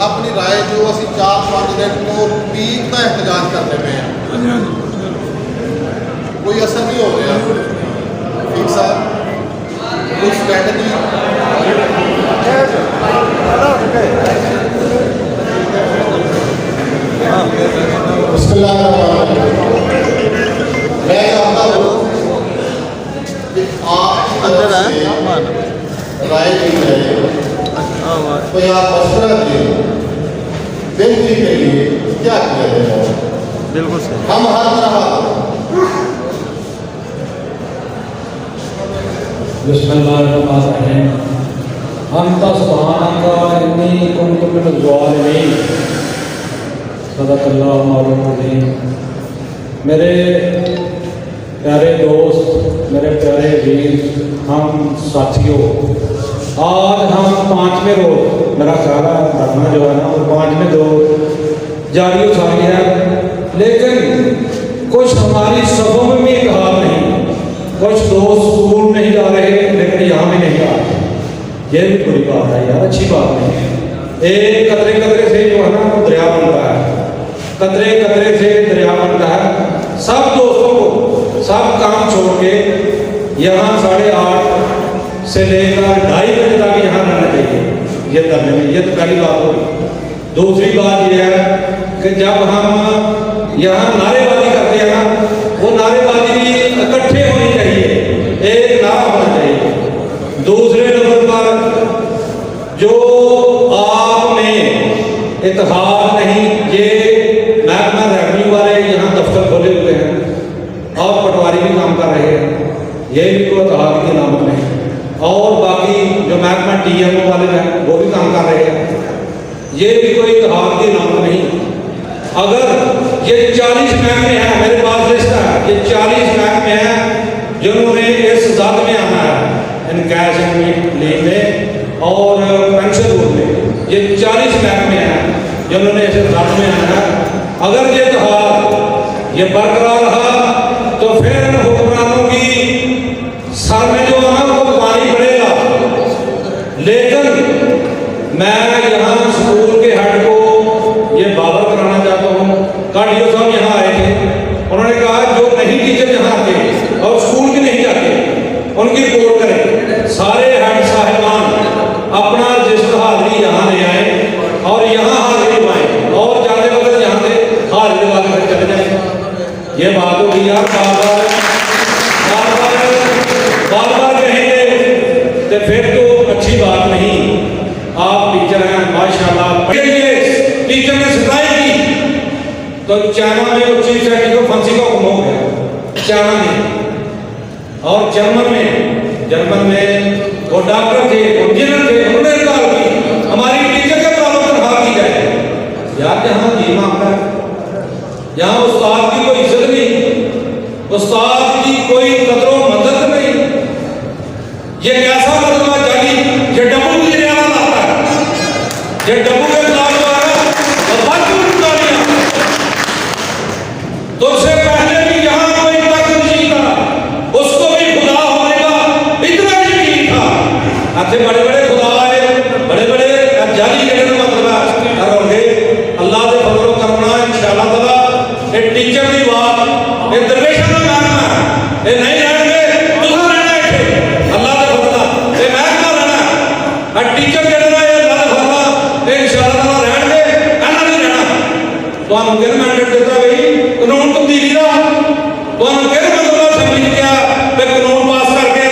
ਆਪਣੀ ਰਾਏ ਜੋ ਅਸੀਂ 4-5 ਦਿਨ ਤੋਂ ਪੀਕ ਦਾ ਇੰਤਜ਼ਾਰ ਕਰਦੇ ਪਏ ਹਾਂ ਕੋਈ ਅਸਰ ਨਹੀਂ ਹੋ ਰਿਹਾ ਠੀਕ ਸਾਹਿਬ ਕੋਈ ਸਟ੍ਰੈਟਜੀ मैं चाहता हूँ कि आप अंदर राय दी जाए कोई आप मशवरा दें बेहतरी के लिए क्या किया जाए बिल्कुल सही हम हर तरह बिस्मिल्लाहिर्रहमानिर्रहीम अंता सुब्हानका इन्नी कुन्तु मिनज़ ज़ालिमीन सदक़ल्लाहु मौलाना अज़ीम। मेरे प्यारे दोस्त, मेरे प्यारे वीर, हम साथियों, आज हम 5वें रोज मेरा ख्याल है धरना जो है ना वो 5वें रोज जारी हो सारी है, लेकिन कुछ हमारी सभों में भी एक हाल नहीं, कुछ दोस्त स्कूल नहीं जा रहे लेकिन यहाँ भी नहीं आ रहे, ये भी बुरी बात है यार, अच्छी बात नहीं है। एक कतरे कतरे से जो है ना वो दरिया बनता है, कतरे कतरे से दरिया बनता है। सब दोस्तों को सब काम छोड़ के यहाँ 8:30 से लेकर 2:30 बजे तक यहाँ रहना चाहिए ये धरने में, ये तो पहली बात होगी। दूसरी बात ये है कि जब हम यहाँ नारेबाजी करते हैं ना, वो नारेबाजी भी इकट्ठे होनी चाहिए, एक नारा होना चाहिए। दूसरे नंबर पर जो आप में इत्तेहाद नहीं, ये महकमा रेवेन्यू वाले यहाँ दफ्तर खोले हुए हैं और पटवारी भी काम कर रहे हैं, ये भी कोई इत्तेहाद की नामत नहीं। और बाकी जो महकमा TMO वाले हैं वो भी काम कर रहे हैं, ये भी कोई इत्तेहाद की नामत नहीं। अगर ये 40 महकमे हैं, मेरे पास लिस्ट है, ये 40 महकमे हैं जिन्होंने इस जद में आना है, इन कैश लीव में और पेंशन बोर्ड में, ये 40 महकमे हैं जिन्होंने इस जद में आना है। अगर ये इत्तेहाद ये बरकरार रहा तो फिर इन हुक्मरानों की सर में जो है वो पानी पड़ेगा। लेकिन मैं यहाँ स्कूल के हेड को ये बाबर कराना चाहता हूँ। कार्डियो साहब यहाँ आए थे, उन्होंने कहा जो नहीं टीचर यहाँ आते और स्कूल के नहीं जाते उनकी रिपोर्ट करें। सारे हेड साहिबान अपना रजिस्टर हाजिरी यहाँ ले आए और यहाँ हाजिरी पाएँ और जाते वक्त यहाँ से हाजिरी लगा कर चले जाए। ये बात होगी यार, बार बार कहेंगे तो फिर तो अच्छी बात नहीं। आप टीचर हैं माशाल्लाह, टीचर ने सफाई की तो चाइना में वो चीफ सेक्रेटरी को फांसी का हुक्म हो गया चाइना में, और जर्मन में वो डॉक्टर थे, इंजीनियर थे, उन्होंने कहा कि हमारी टीचर के बराबर तनख्वाह की जाए। यार जहाँ ये मामला है, यहाँ उस्ताद की कोई इज्जत नहीं, उस्ताद की कोई कदर व मदद नहीं। ये कैसा मतलब जानी ये डब्बू की रियासत आता है, ये डब्बू के खिलाफ जो है और बाकी उतारियां तो उससे पहले भी यहाँ कोई तख्त नहीं था, उसको भी खुदा होने का इतना यकीन था। अच्छे बड़े बड़े खुदा आए, बड़े बड़े जाली कहने का मतलब है अल्लाह के फजल करना इंशाअल्लाह ताला। ये टीचर की बात ये दरवेशों का काम है, ये नहीं रहेंगे तुम रहना है अल्लाह के फजल ये मैं ना रहना है टीचर कहना ये अल्लाह के फजल ये इंशाअल्लाह ताला रहेंगे कहना नहीं रहना। तो हम किन मैंडेट देता भाई कानून तब्दीली का, तो हम किन मतलब असेंबली क्या पे कानून पास करके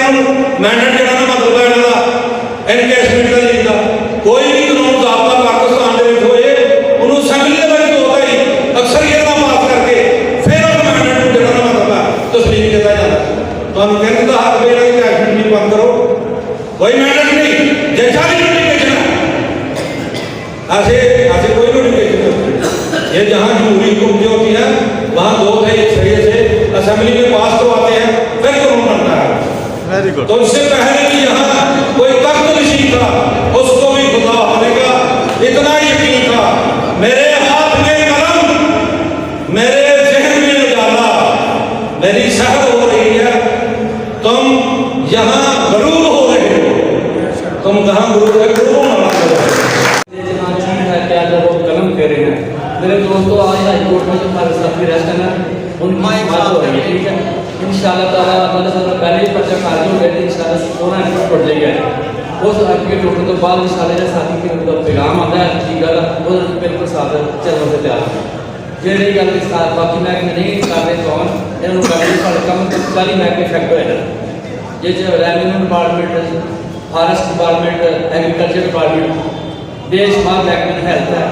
मैंडेट देना ना मतलब है ना एनकेशमेंट का नहीं था। कोई भी कानून ज़ाब्ता पाकिस्तान के विच होए उन्होंने असेंबली के विच होता ही अक्सरियत का पास करके फिर मैंडेट देना ना मतलब है तस्लीम किया जाता। तो हम कहते हैं हक बेड़ा की कैशमेंट नहीं बंद करो, कोई मैंडेट नहीं, जैसा भी नोटिफिकेशन है ऐसे ऐसे कोई नोटिफिकेशन नहीं होती। ये जहाँ जमहूरी हुकूमतें होती हैं वहाँ 2/3 सरिये से असेंबली में पास करवाते हैं फिर कानून बनता है। Very good. तो इससे पहले कि यहाँ कोई तख्त नशीन था उसको भी खुदा होने का इतना यकीन था। मेरे हाथ में कलम, मेरे जहन में उजाला, मेरी सहर हो रही है, तुम यहाँ गरूर हो रहे हो, तुम कहाँ गुरूर है, गुरूर ना करो। जितना ठीक है क्या इंशाअल्लाह ताला मतलब पहले ही पर्चा खाली हो गया इंशाअल्लाह सोना एडमिट पड़ जाएगा उस सर्टिफिकेट होने तो बाद इंशाअल्लाह जो साथी के मतलब पैगाम आता है ठीक है वो बिल्कुल साथ चलने से तैयार है जे रही गल बाकी महकमे नहीं कर रहे कौन इन्होंने करने साढ़े कम 40 महकमे इफेक्ट होएगा जिस revenue department forest department agriculture department देशमार महकमे हेल्थ है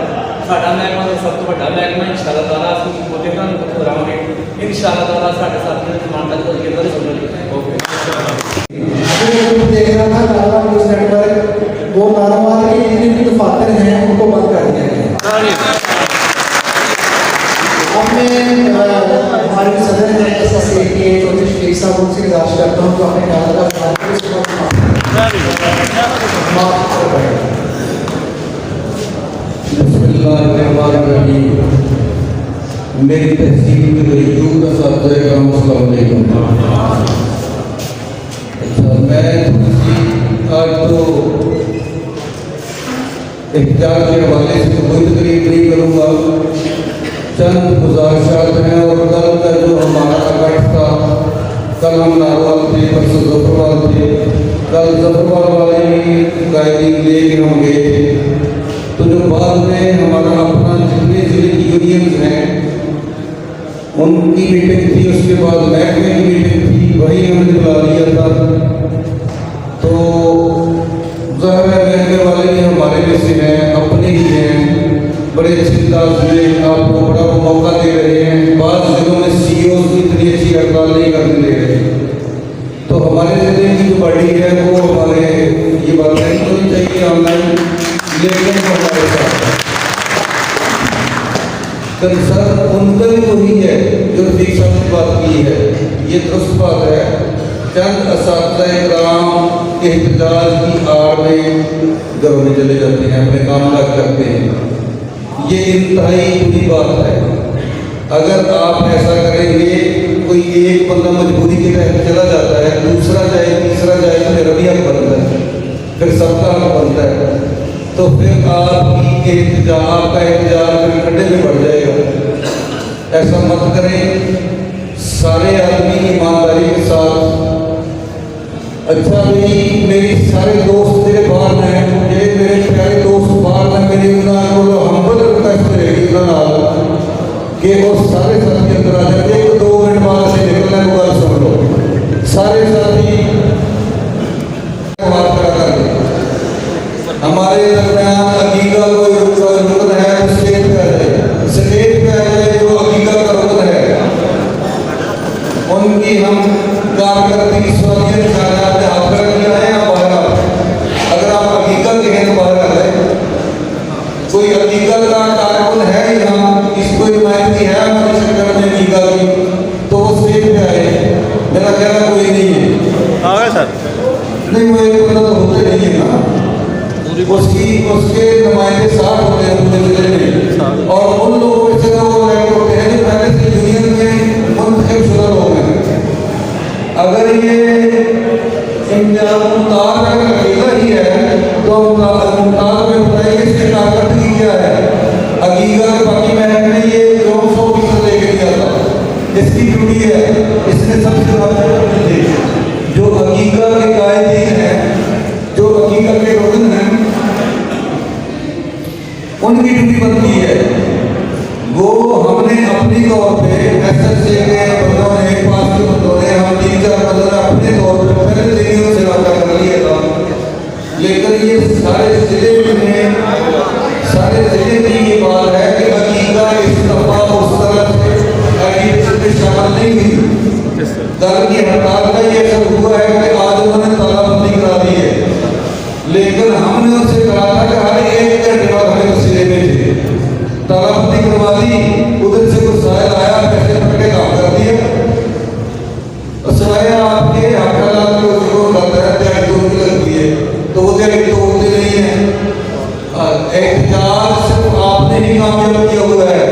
साडा महकमा तो सब तो बड़ा महकमा इंशाअल्लाह ताला असली मोटे का करांगे इंशाअल्लाह ताला साडे साथियों की मानता को केंद्र सुन ओके देख रहा था नारा न्यूज नेटवर्क वो नाराबाद के जितने भी दफातर हैं उनको बंद कर दिया गया अब मैं हमारे सदर हैं एसएसए के चौधरी शफीक साहब उनसे गुजारिश करता हूँ तो अपने ख्याल का मेरी तहसील के रईयूर का साथ अच्छा मैं आज तो इख्तियार के हवाले से कोई तकरीब नहीं करूँगा चंद गुजारिशात हैं और कल का जो हमारा इकट्ठ था कल हम नारवाल थे परसों जफरवाल थे कल जफरवाल वाले भी गाइडिंग लेके हम गए थे तो जो बाद में हमारा अपना जितने जिले की यूनियंस हैं उनकी मीटिंग थी उसके बाद महकमे की मीटिंग थी वही हमने बुला लिया था तो ज़ाहिर है महकमे वाले भी हमारे में से हैं अपने ही हैं बड़े अच्छे जिले आपको बड़ा मौका दे रहे हैं बाद जिलों में सीईओ की इतनी अच्छी हड़ताल नहीं करने दे रहे तो हमारे जिले की जो बॉडी है वो हमारे ये बात नहीं होनी चाहिए ऑनलाइन लेकिन हमारे साथ कंसर्न उनका भी वही है जो रफीक साहब ने बात की है ये दुरुस्त बात है चंद असातिज़ा-ए-किराम एहतजाज की आड़ में घरों में चले जाते हैं अपने काम काज करते हैं ये इंतहाई बुरी बात है अगर आप ऐसा करेंगे कोई एक बंदा मजबूरी के तहत चला जाता है दूसरा जाए तीसरा जाए तो मेरा भी हक बनता है फिर सबका हक बनता है तो फिर आपका एहतजाज फिर खड्डे में बढ़ जाएगा ऐसा मत करें सारे आदमी ईमानदारी के साथ अच्छा भी मेरी सारे दोस्त मेरे बाहर हैं ये मेरे प्यारे दोस्त बाहर हैं मेरे उन्होंने हम्बल रिक्वेस्ट रहेगी उन्होंने कि वो सारे साथी अंदर आ जाए 1-2 मिनट बाद से निकलने को गल सुन लो सारे साथी बात करा कर हमारे दरमियान हकीका कोई रुकन है तो स्टेज पे आ जाए स्टेज पे आ जाए जो हकीका का रुकन है उनकी हम कारकर्दगी स्वादियत निकालने आपने हाथ रख लिया है आप बाहर अगर आप हकीकत के हैं तो बाहर कर लें कोई हकीकत का कारकुन है यहाँ इसको नुमाइंदगी है हमारे शक्कर में हकीकत की तो वो स्टेज पे आए मेरा कहना कोई नहीं है आ गए सर नहीं वो एक बंदा तो होते नहीं है ना उसके नुमाइंदे साथ होते हैं पूरे जिले में और उन लोगों में से वो लैंड होते हैं जो पहले से यूनियन में मुंतखब शुदा लोग हैं अगर ये मुमताज़ अगर अकेला ही है तो मुमताज़ में बताइए इसकी ताकत की क्या है हकीकत के बाकी महकमे ये 200% लेके दिया था इसकी ड्यूटी है इसने सबसे ज़्यादा दी जो हकीकत के कायदीन हैं जो हकीकत के रुकन हैं उनकी ड्यूटी बनती है वो हमने अपनी तौर पे एसएसए के बंदों ने पास के बंदों ने हम 3-4 बंदों ने अपने तौर पे पहले दिन ही उनसे रब्ता कर लिया था लेकिन ये सारे जिले में सारे जिले की ये बात है कि हकीका इस दफा उस तरह से एग्रीकल्चर में शामिल नहीं हुई दर की हड़ताल का ये असर हुआ है कि आज उन्होंने तालाबंदी करा दी है लेकिन हमने उनसे कहा था कि हर 1 घंटे बाद हमें वसीले में थे तालाबंदी करवा दी उधर से कुछ सायल आया पैसे पकड़ के काम कर दिया और सवाए आपके हाथालात के उसको लगता है त्याग तो उनकी लग गई है तो वो त्याग तो होते नहीं है एहतजाज सिर्फ आपने ही कामयाब किया हुआ है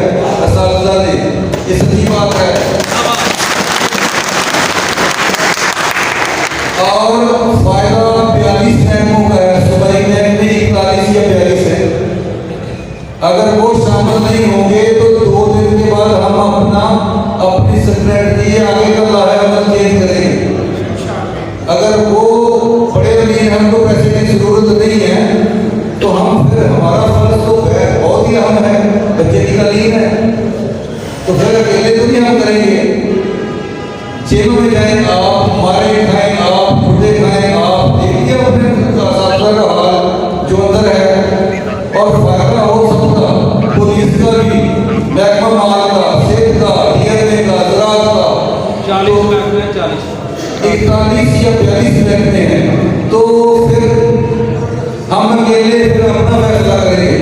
असातिज़ा ने ये सच्ची बात है और फायदा 42 महकमों का है सूबाई महकमे 41 या 42 है अगर वो शामिल नहीं होंगे तो 2 दिन के बाद हम अपनी सेक्रेटरी आगे का लाया चेंज 41 या 42 बैठते हैं तो फिर हम अकेले फिर अपना फैसला करेंगे,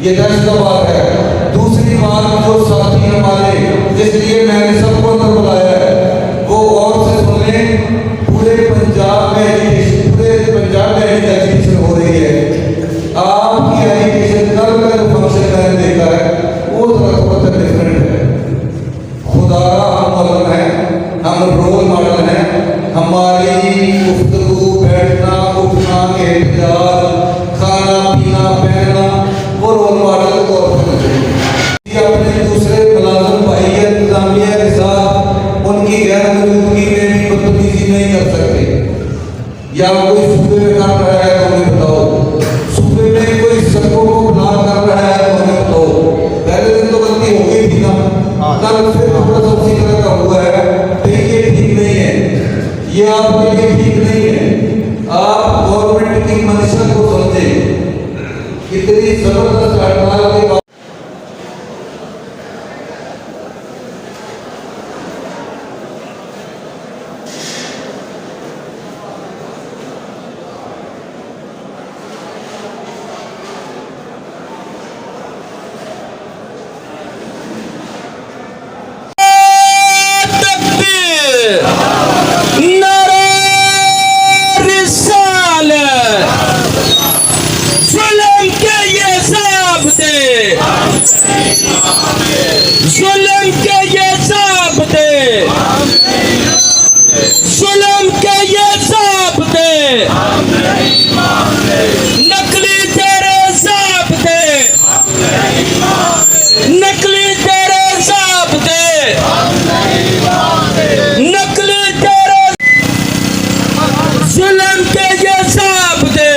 ये दर्ज का बात है। दूसरी बात, जो साथी हमारे जिसलिए मैंने सबको अंदर बुलाया है वो और से सुन लें। पूरे पंजाब में एजुकेशन हो रही है। आपकी एजुकेशन कल का जो फंक्शन मैंने देखा है वो थोड़ा सा डिफरेंट है। खुदा हम मॉडल हैं, हम रोल मॉडल हैं। हमारी गुफ्तगू, बैठना, उठना, एहतियात, खाना पीना, पहनना, वो रोल मॉडल के तौर पर अपने दूसरे मुलाजिम भाई या इंतजामिया के साथ उनकी गैर मौजूदगी में भी बदतमीजी नहीं कर सकते। या कोई सूबे में काम रहा है तो हमें बताओ, सूबे में कोई सड़कों को बना कर रहा है तो हमें बताओ। पहले दिन तो गलती हो गई थी ना, कल फिर थोड़ा सा उसी तरह का हुआ है तो ये ठीक नहीं है, ये आपके लिए ठीक नहीं है। आप गवर्नमेंट की मंशा को समझें। कितनी जबरदस्त हड़ताल के बाद जुल्म के ये ज़ाब्ते, जुल्म के ये ज़ाब्ते, नकली तेरे ज़ाब्ते, नकली तेरे ज़ाब्ते, नकली तेरे जुल्म के ये ज़ाब्ते,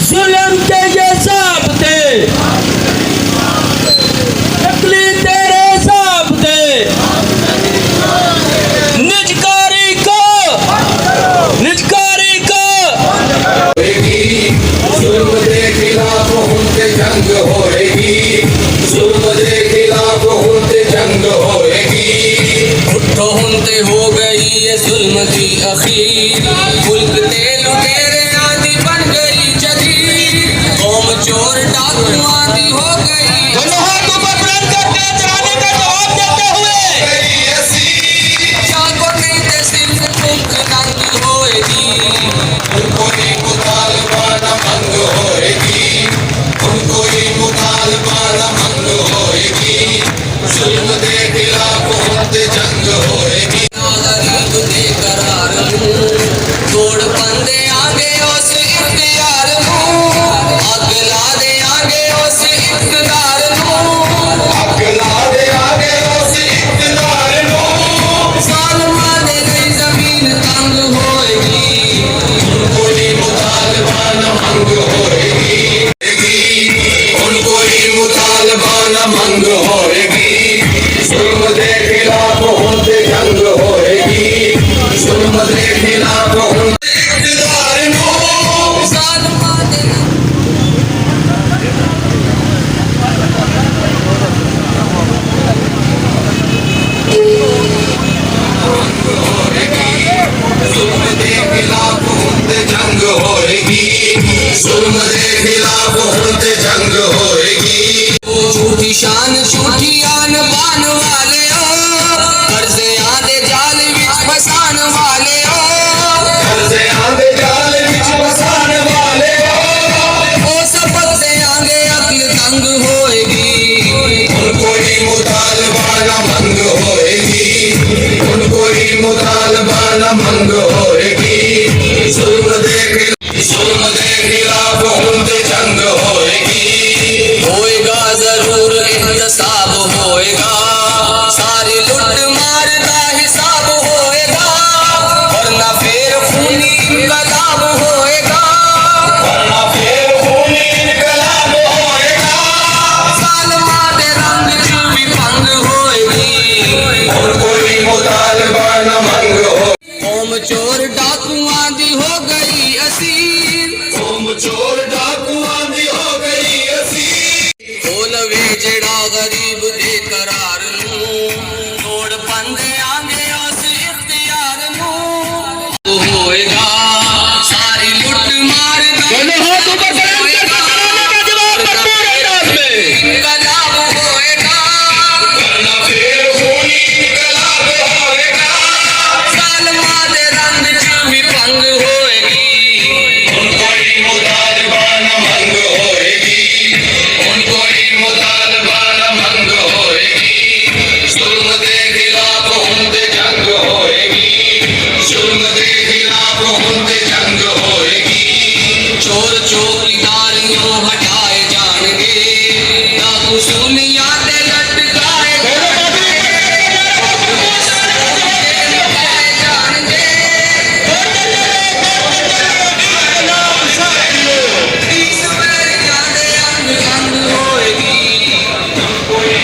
जुल्म के ये ज़ाब्ते, नकली तेरे ज़ाब्ते, निजकारी को जुल्म के खिलाफ उनके जंग होएगी, जुल्म के खिलाफ उनके जंग होएगी। उठो हुंते हो गई ये जुल्म की अखीर, मुल्क तेल तेरे आंधी बन गई जदीर, कौम चोर डाकू आंधी हो गई। दोनों हाथों पर बुलंद करके चढ़ाने का जवाब देते हुए जागो नहीं दे सिर्फ मुख नंग होएगी, उनको ही मुतालबाना मंग होएगी, उनको ही मुतालबाना मंग होएगी। जुल्म के खिलाफ उनके जंग होएगी। गरीब बेकरार हूँ, तोड़ पंदे आगे उस इख्तियार हूँ, आग ला दे आगे उस इख्तियार हूँ, आग ला दे आगे उस इख्तियार को, ज़ालिमा दे गई ज़मीन तंग होएगी, उनको ही मुतालबाना मंग होएगी, उनको ही मुतालबाना मंग होएगी। जुल्म के खिलाफ उनके जंग होएगी, जुल्म के खिलाफ उनके इख्तियार को, ज़ालिमा दे जुल्म के खिलाफ उनके जंग होएगी, जुल्म के खिलाफ उनके जंग होएगी। झूठी शान झूठी आन बान वाले हो, कर्जे आंदे जाल विच फसान वाले हो, कर्जे आंदे जाल विच फसान वाले हो, ओ सबक दे आंगे अक्ल तंग होएगी, उनको ही मुतालबाना मंग होएगी, उनको ही मुतालबाना मंग होएगी। जुल्म के खिलाफ उनके जंग होएगी, होएगा जरूर इंतसाब होएगा, सारी लुट मार का हिसाब होएगा, वरना फिर खूनी इनकलाब होएगा, वरना फिर खूनी इनकलाब होएगा। ज़ालिमा दे रंग च भी भंग होएगी, उनको ही मुतालबाना मंग हो, कौम चोर चोर चौकीदार यूं हटाए जाएंगे, डाकू सूलियां ते लटकाए जाएंगे, लुटाए जाएंगे। तीस पैरियां दे अंग अंग होएगी, कोई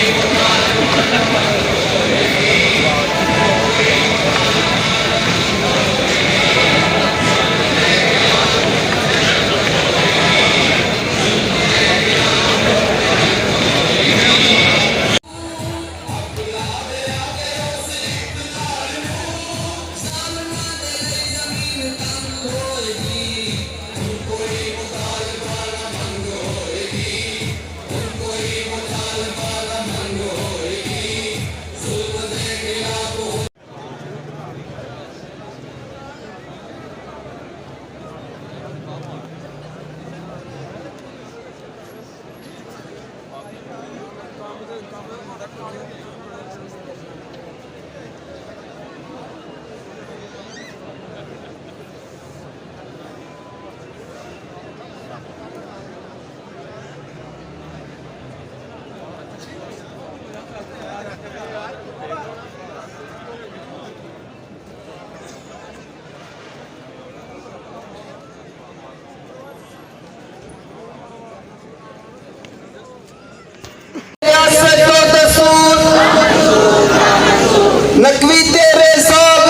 नकवी तेरे साथ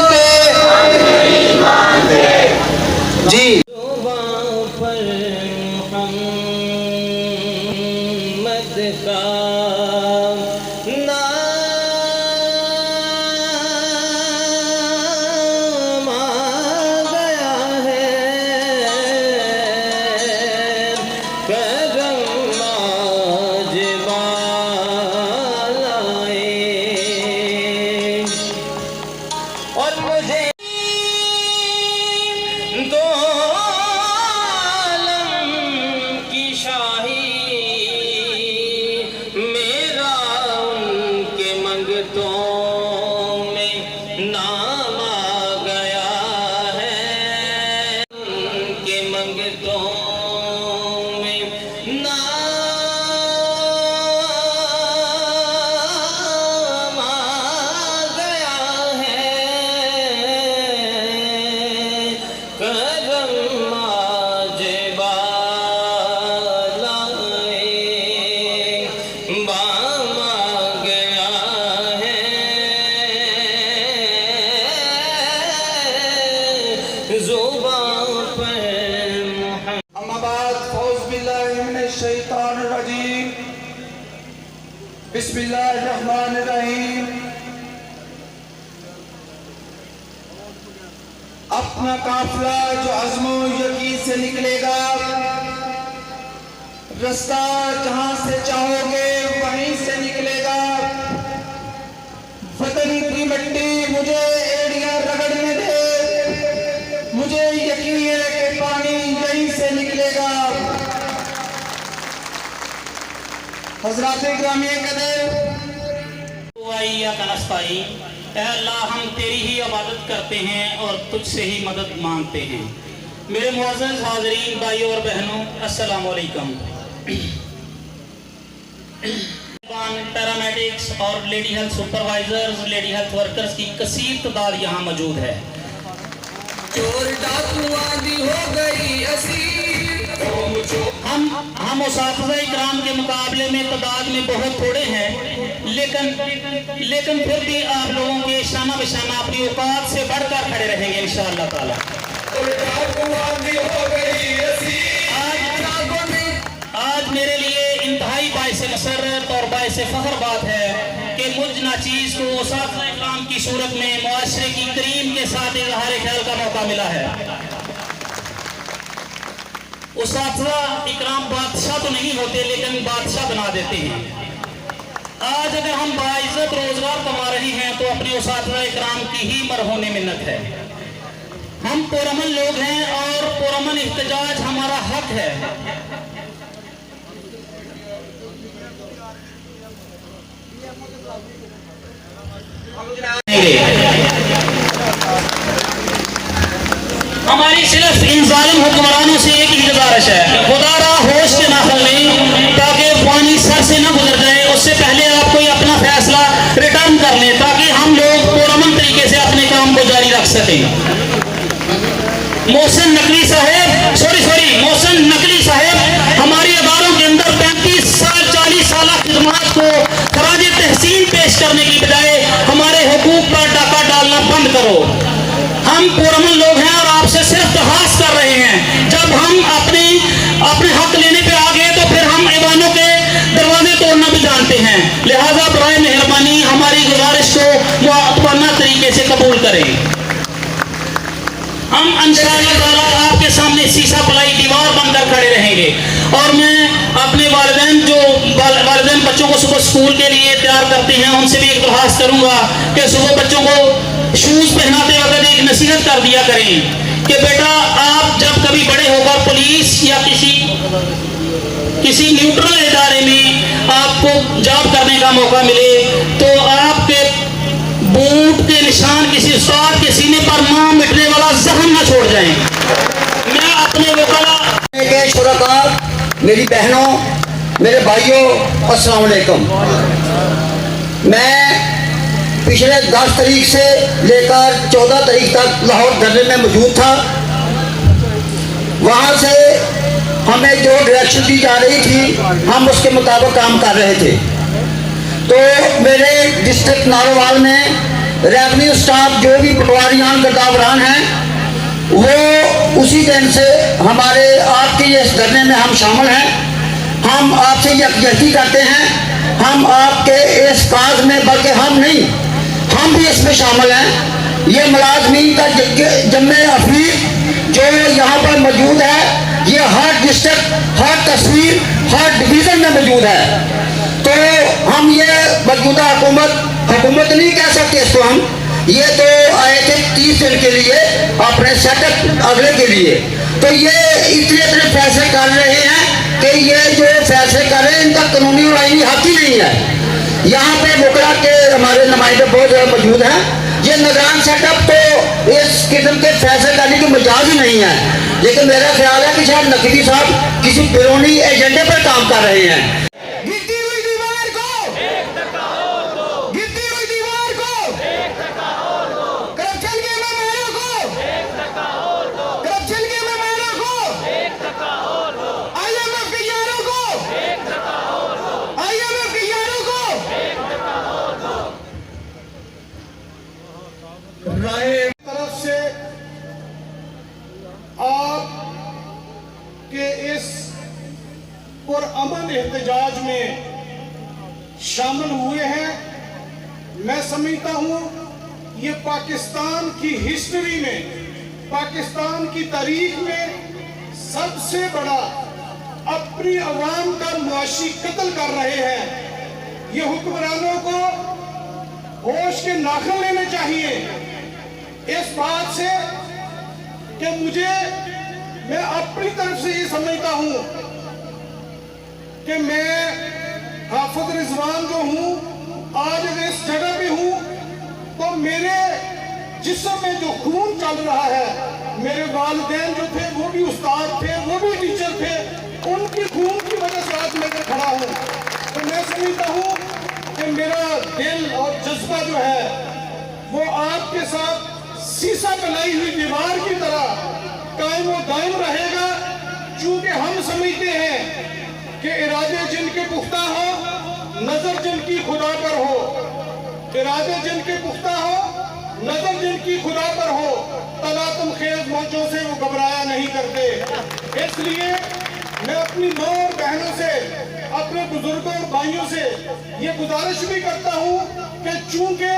जी पर मोहम्मद का नाम आ गया है, करम माजबालाए और मुझे दो आलम की शाही, मेरा उनके मंगतों में नाम आ गया है, उनके मंगतों में नाम आ गया है, करम माजबालाए बाम आ गया है, ज़ुबां पर मोहम्मद। अम्मा बाद फौज बिल्लाहि मिनश शैतानिर रजीम, बिस्मिल्लाहिर रहमानिर रहीम। अपना काफिला जो अज़्मो यकीन से निकलेगा, रास्ता जहां से चाहोगे वहीं से निकलेगा। वतन की मिट्टी मुझे एड़ियां रगड़ने दे, मुझे यकीन है कि पानी यहीं से निकलेगा। हज़रात ग्रामीण कदर अल्लाह हम तेरी ही इबादत करते हैं और तुझसे ही मदद मांगते हैं। मेरे मुअज़्ज़ज़ हाज़रीन भाइयों और बहनों, अस्सलाम वालेकुम। पैरामेडिक्स और lady health supervisors, lady health workers की कसीर तादाद यहाँ मौजूद है। चोर डाकू आदि हो गई असीर, हम उसातिज़ा इकराम के मुकाबले में तादाद में बहुत थोड़े हैं, लेकिन फिर भी आप लोगों के शाना बशाना अपनी औकात से बढ़कर खड़े रहेंगे इंशाअल्लाह ताला। आज मेरे लिए इंतहाई बाइस मसरत और बाइस फख्र बात है कि मुझ नाचीज़ को उसातिज़ा इकराम की सूरत में मुआशरे की करीम के साथ इज़हार ख्याल का मौका मिला है। उसातिज़ा इकराम बादशाह तो नहीं होते, लेकिन बादशाह बना देते हैं। आज अगर हम बाइज्जत रोजगार कमा रहे हैं तो अपने उसातिज़ा इकराम की ही मरहून मिन्नत है। हम पुरअमन लोग हैं और पुरअमन इख्तिजाज हमारा हक है। हम हमारी सिर्फ इन जालिम हुक्मरानों से एक ही गुजारिश है, खुदारा होश के नाखल नहीं, ताकि पानी सर से न गुजर जाए, उससे पहले आप कोई अपना फैसला रिटर्न कर लें, ताकि हम लोग पुरअमन तरीके से अपने काम को जारी रख सकें। मोहसिन नकवी साहब हमारी अदारों के अंदर 35 साल 40 साल खिदमत को खराज तहसीन पेश करने की बजाय हमारे हुकूक पर डाका डालना बंद करो। हम पुरअमन लोग हैं और आपसे सिर्फ दरखास्त कर रहे हैं, जब हम अपने हक लेने पे आ गए तो फिर हम ऐवानों के दरवाजे तोड़ना भी जानते हैं। लिहाजा बराए मेहरबानी हमारी गुजारिश को मुआतबाना तरीके से कबूल करें। हम इंशाअल्लाह आपके सामने शीशा पलाई दीवार बनकर खड़े रहेंगे। और मैं अपने वालिदैन बच्चों को सुबह स्कूल के लिए तैयार करते हैं, उनसे भी एक दरखास्त करूंगा कि सुबह बच्चों को शूज पहनाते वक्त एक नसीहत कर दिया करें कि बेटा आप जब कभी बड़े होकर पुलिस या किसी न्यूट्रल इदारे में आपको जॉब करने का मौका मिले तो आपके बूट के निशान किसी उस्ताद के सीने पर ना मिटने वाला जख्म न छोड़ जाएं। मैं अपने वकाला के शुरका, मेरी बहनों, मेरे भाइयों, अस्सलाम वालेकुम। मैं पिछले 10 तारीख से लेकर 14 तारीख तक लाहौर धरने में मौजूद था। वहाँ से हमें जो डायरेक्शन दी जा रही थी हम उसके मुताबिक काम कर रहे थे। तो मेरे डिस्ट्रिक्ट नारोवाल में रेवन्यू स्टाफ जो भी पटवारियान गद्दावरान हैं वो उसी दिन से हमारे आपके इस धरने में हम शामिल हैं। हम आपसे यकीन करते हैं हम आपके इस काज में, बल्कि हम नहीं, हम भी इसमें शामिल हैं। ये मुलाजमीन का जम्मे अफीर जो यहाँ पर मौजूद है ये हर डिस्ट्रिक्ट, हर तहसील, हर डिवीज़न में मौजूद है। तो हम ये मौजूदा हुकूमत नहीं कह सकते इसको, हम ये तो आए थे 30 दिन के लिए अपने सेटअप अगले के लिए। तो ये इतने फैसले कर रहे हैं कि ये जो फैसले कर रहे हैं इनका कानूनी और आईनी हक ही नहीं है। यहाँ पे मुकरा के हमारे नुमाइंदे बहुत ज़्यादा मौजूद हैं। ये निगरान सेटअप तो इस किस्म के फैसले करने की मजाज ही नहीं है। लेकिन मेरा ख्याल है कि शायद नकवी साहब किसी बैरूनी एजेंडे पर काम कर रहे हैं। तरफ से आप के इस पुरअमन एहतजाज में शामिल हुए हैं। मैं समझता हूं ये पाकिस्तान की हिस्ट्री में, पाकिस्तान की तारीख में सबसे बड़ा अपनी अवाम का मुआशी कत्ल कर रहे हैं। ये हुक्मरानों को होश के नाखन लेने चाहिए इस बात से कि मैं अपनी तरफ से ये समझता हूं कि मैं हाफिज रिजवान जो हूं आज अगर इस जगह पे हूं तो मेरे जिस्म में जो खून चल रहा है, मेरे वालिदैन जो थे वो भी उस्ताद थे, वो भी टीचर थे, उनकी खून की वजह से आज मैं खड़ा हूं। तो मैं समझता हूं कि मेरा दिल और जज्बा जो है वो आपके साथ शीशा बनाई हुई दीवार की तरह कायम व दायम रहेगा। चूंकि हम समझते हैं कि इरादे जिनके पुख्ता हो, नजर जिनकी खुदा पर हो, इरादे जिनके पुख्ता हो, नजर जिनकी खुदा पर हो, तलातुम खेज मौजों से वो घबराया नहीं करते। इसलिए मैं अपनी माँ और बहनों से, अपने बुजुर्गों और भाइयों से ये गुजारिश भी करता हूं कि चूंकि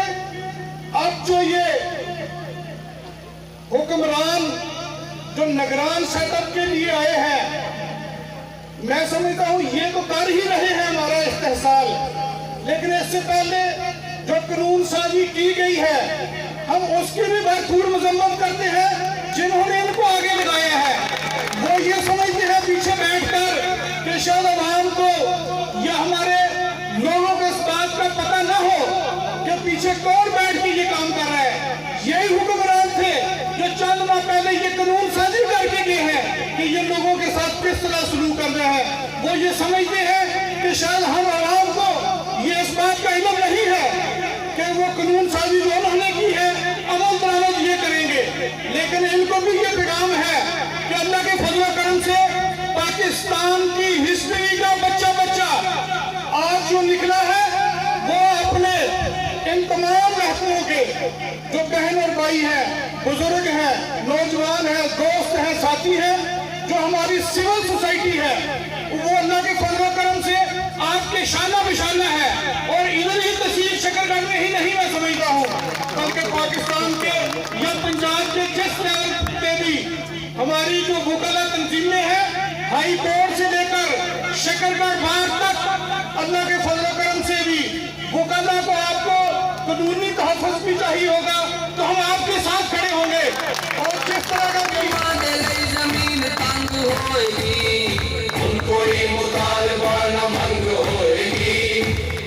अब जो ये हुक्मरान जो निगरान सेटअप के लिए आए हैं, मैं समझता हूं ये तो कर ही रहे हैं हमारा इस्तेहसाल, लेकिन इससे पहले जो कानून साजी की गई है हम उसकी भी भरपूर मजम्मत करते हैं। जिन्होंने इनको आगे लगाया है वो ये समझते हैं पीछे बैठकर कि शायद अवाम को या हमारे लोगों को इस बात का पता न हो कि पीछे कौन बैठ के ये काम कर रहा है। यही हुक्मरान थे जो चंद माह पहले ये कानून कि ये लोगों के साथ किस तरह सलूक करना है। वो ये समझते हैं कि शायद हम आवाम को ये इस बात का इल्म नहीं है कि वो कानून साजी जो उन्होंने की है अमल दरामद ये करेंगे, लेकिन इनको भी ये पैगाम है कि अल्लाह के फजल करम से पाकिस्तान की हिस्ट्री का बच्चा बच्चा आज जो निकला है वो अपने इन तमाम महकमों के जो बहन और भाई हैं, बुजुर्ग हैं, नौजवान हैं, दोस्त हैं, साथी हैं, जो हमारी सिविल सोसाइटी है, वो अल्लाह के फजल करम से आपके शाना बिशाना है। और इधर ही तहसील शकरगढ़ में ही नहीं मैं समझता हूँ, बल्कि पाकिस्तान के या पंजाब के जिस लेवल पे भी हमारी जो वकालत तंजीमें हैं, हाई कोर्ट से लेकर शकरगढ़ बाग तक, अल्लाह के फजल करम से भी वकाला को आपको कानूनी तहफ़्फ़ुज़ भी चाहिए होगा, तो हम आपके साथ खड़े होंगे। और जिस तरह का जमीन तंग होएगी, उनको ही मुतालबा न मंग होएगी,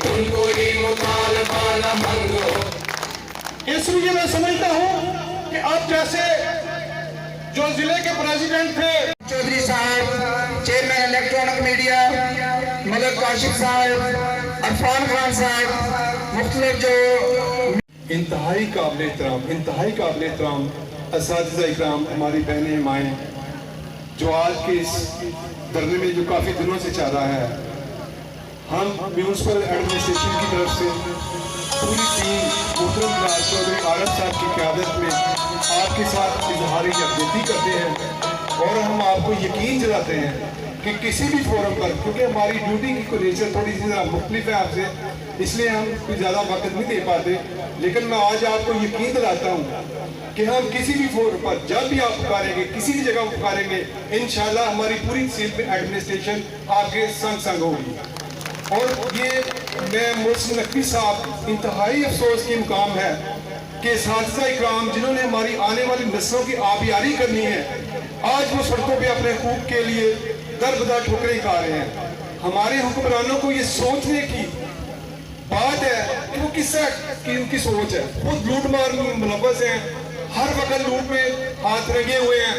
उनको ही मुतालबा न मंग हो। इसलिए मैं समझता हूँ कि आप जैसे जो जिले के प्रेसिडेंट थे चौधरी साहब, chairman electronic media Malik Kashif साहब, अरफान खान साहब, मुख्तलिफ जो इंतहाई काबिल एहतराम असातिज़ा इकराम, हमारी बहनें माएँ, जो आज के इस धरने में जो काफ़ी दिनों से चल रहा है, हम म्यूनसिपल एडमिनिस्ट्रेशन की तरफ से पूरी टीम मुहतरम राज चौधरी आरफ साहब की क़यादत में आपके साथ इजहार यकजहती करते हैं और हम आपको यकीन दिलाते हैं कि किसी भी फोरम पर, क्योंकि हमारी ड्यूटी की नेचर थोड़ी सी ज़रा मुख्तलिफ है आपसे, इसलिए हम कोई ज़्यादा वक्त नहीं दे पाते, लेकिन मैं आज आपको यकीन दिलाता हूँ कि हम किसी भी फोरम पर जब भी आप पुकारेंगे, किसी भी जगह पुकारेंगे, इंशाल्लाह हमारी पूरी तहसील एडमिनिस्ट्रेशन आपके संग संग होगी। और ये मैं मोहसिन नकवी साहब, इंतहाई अफसोस की मुकाम है कि असातिज़ा इकराम जिन्होंने हमारी आने वाली नस्लों की आबियारी करनी है, आज वो सड़कों पे अपने हकूक़ के लिए दर बदर ठोकरें खा रहे हैं। हमारे हुक्मरानों को ये सोचने की बात है कि वो किस तरह की उनकी सोच है। वो लूट मार मुलव्वस हैं, हर वक्त लूट में हाथ रंगे हुए हैं।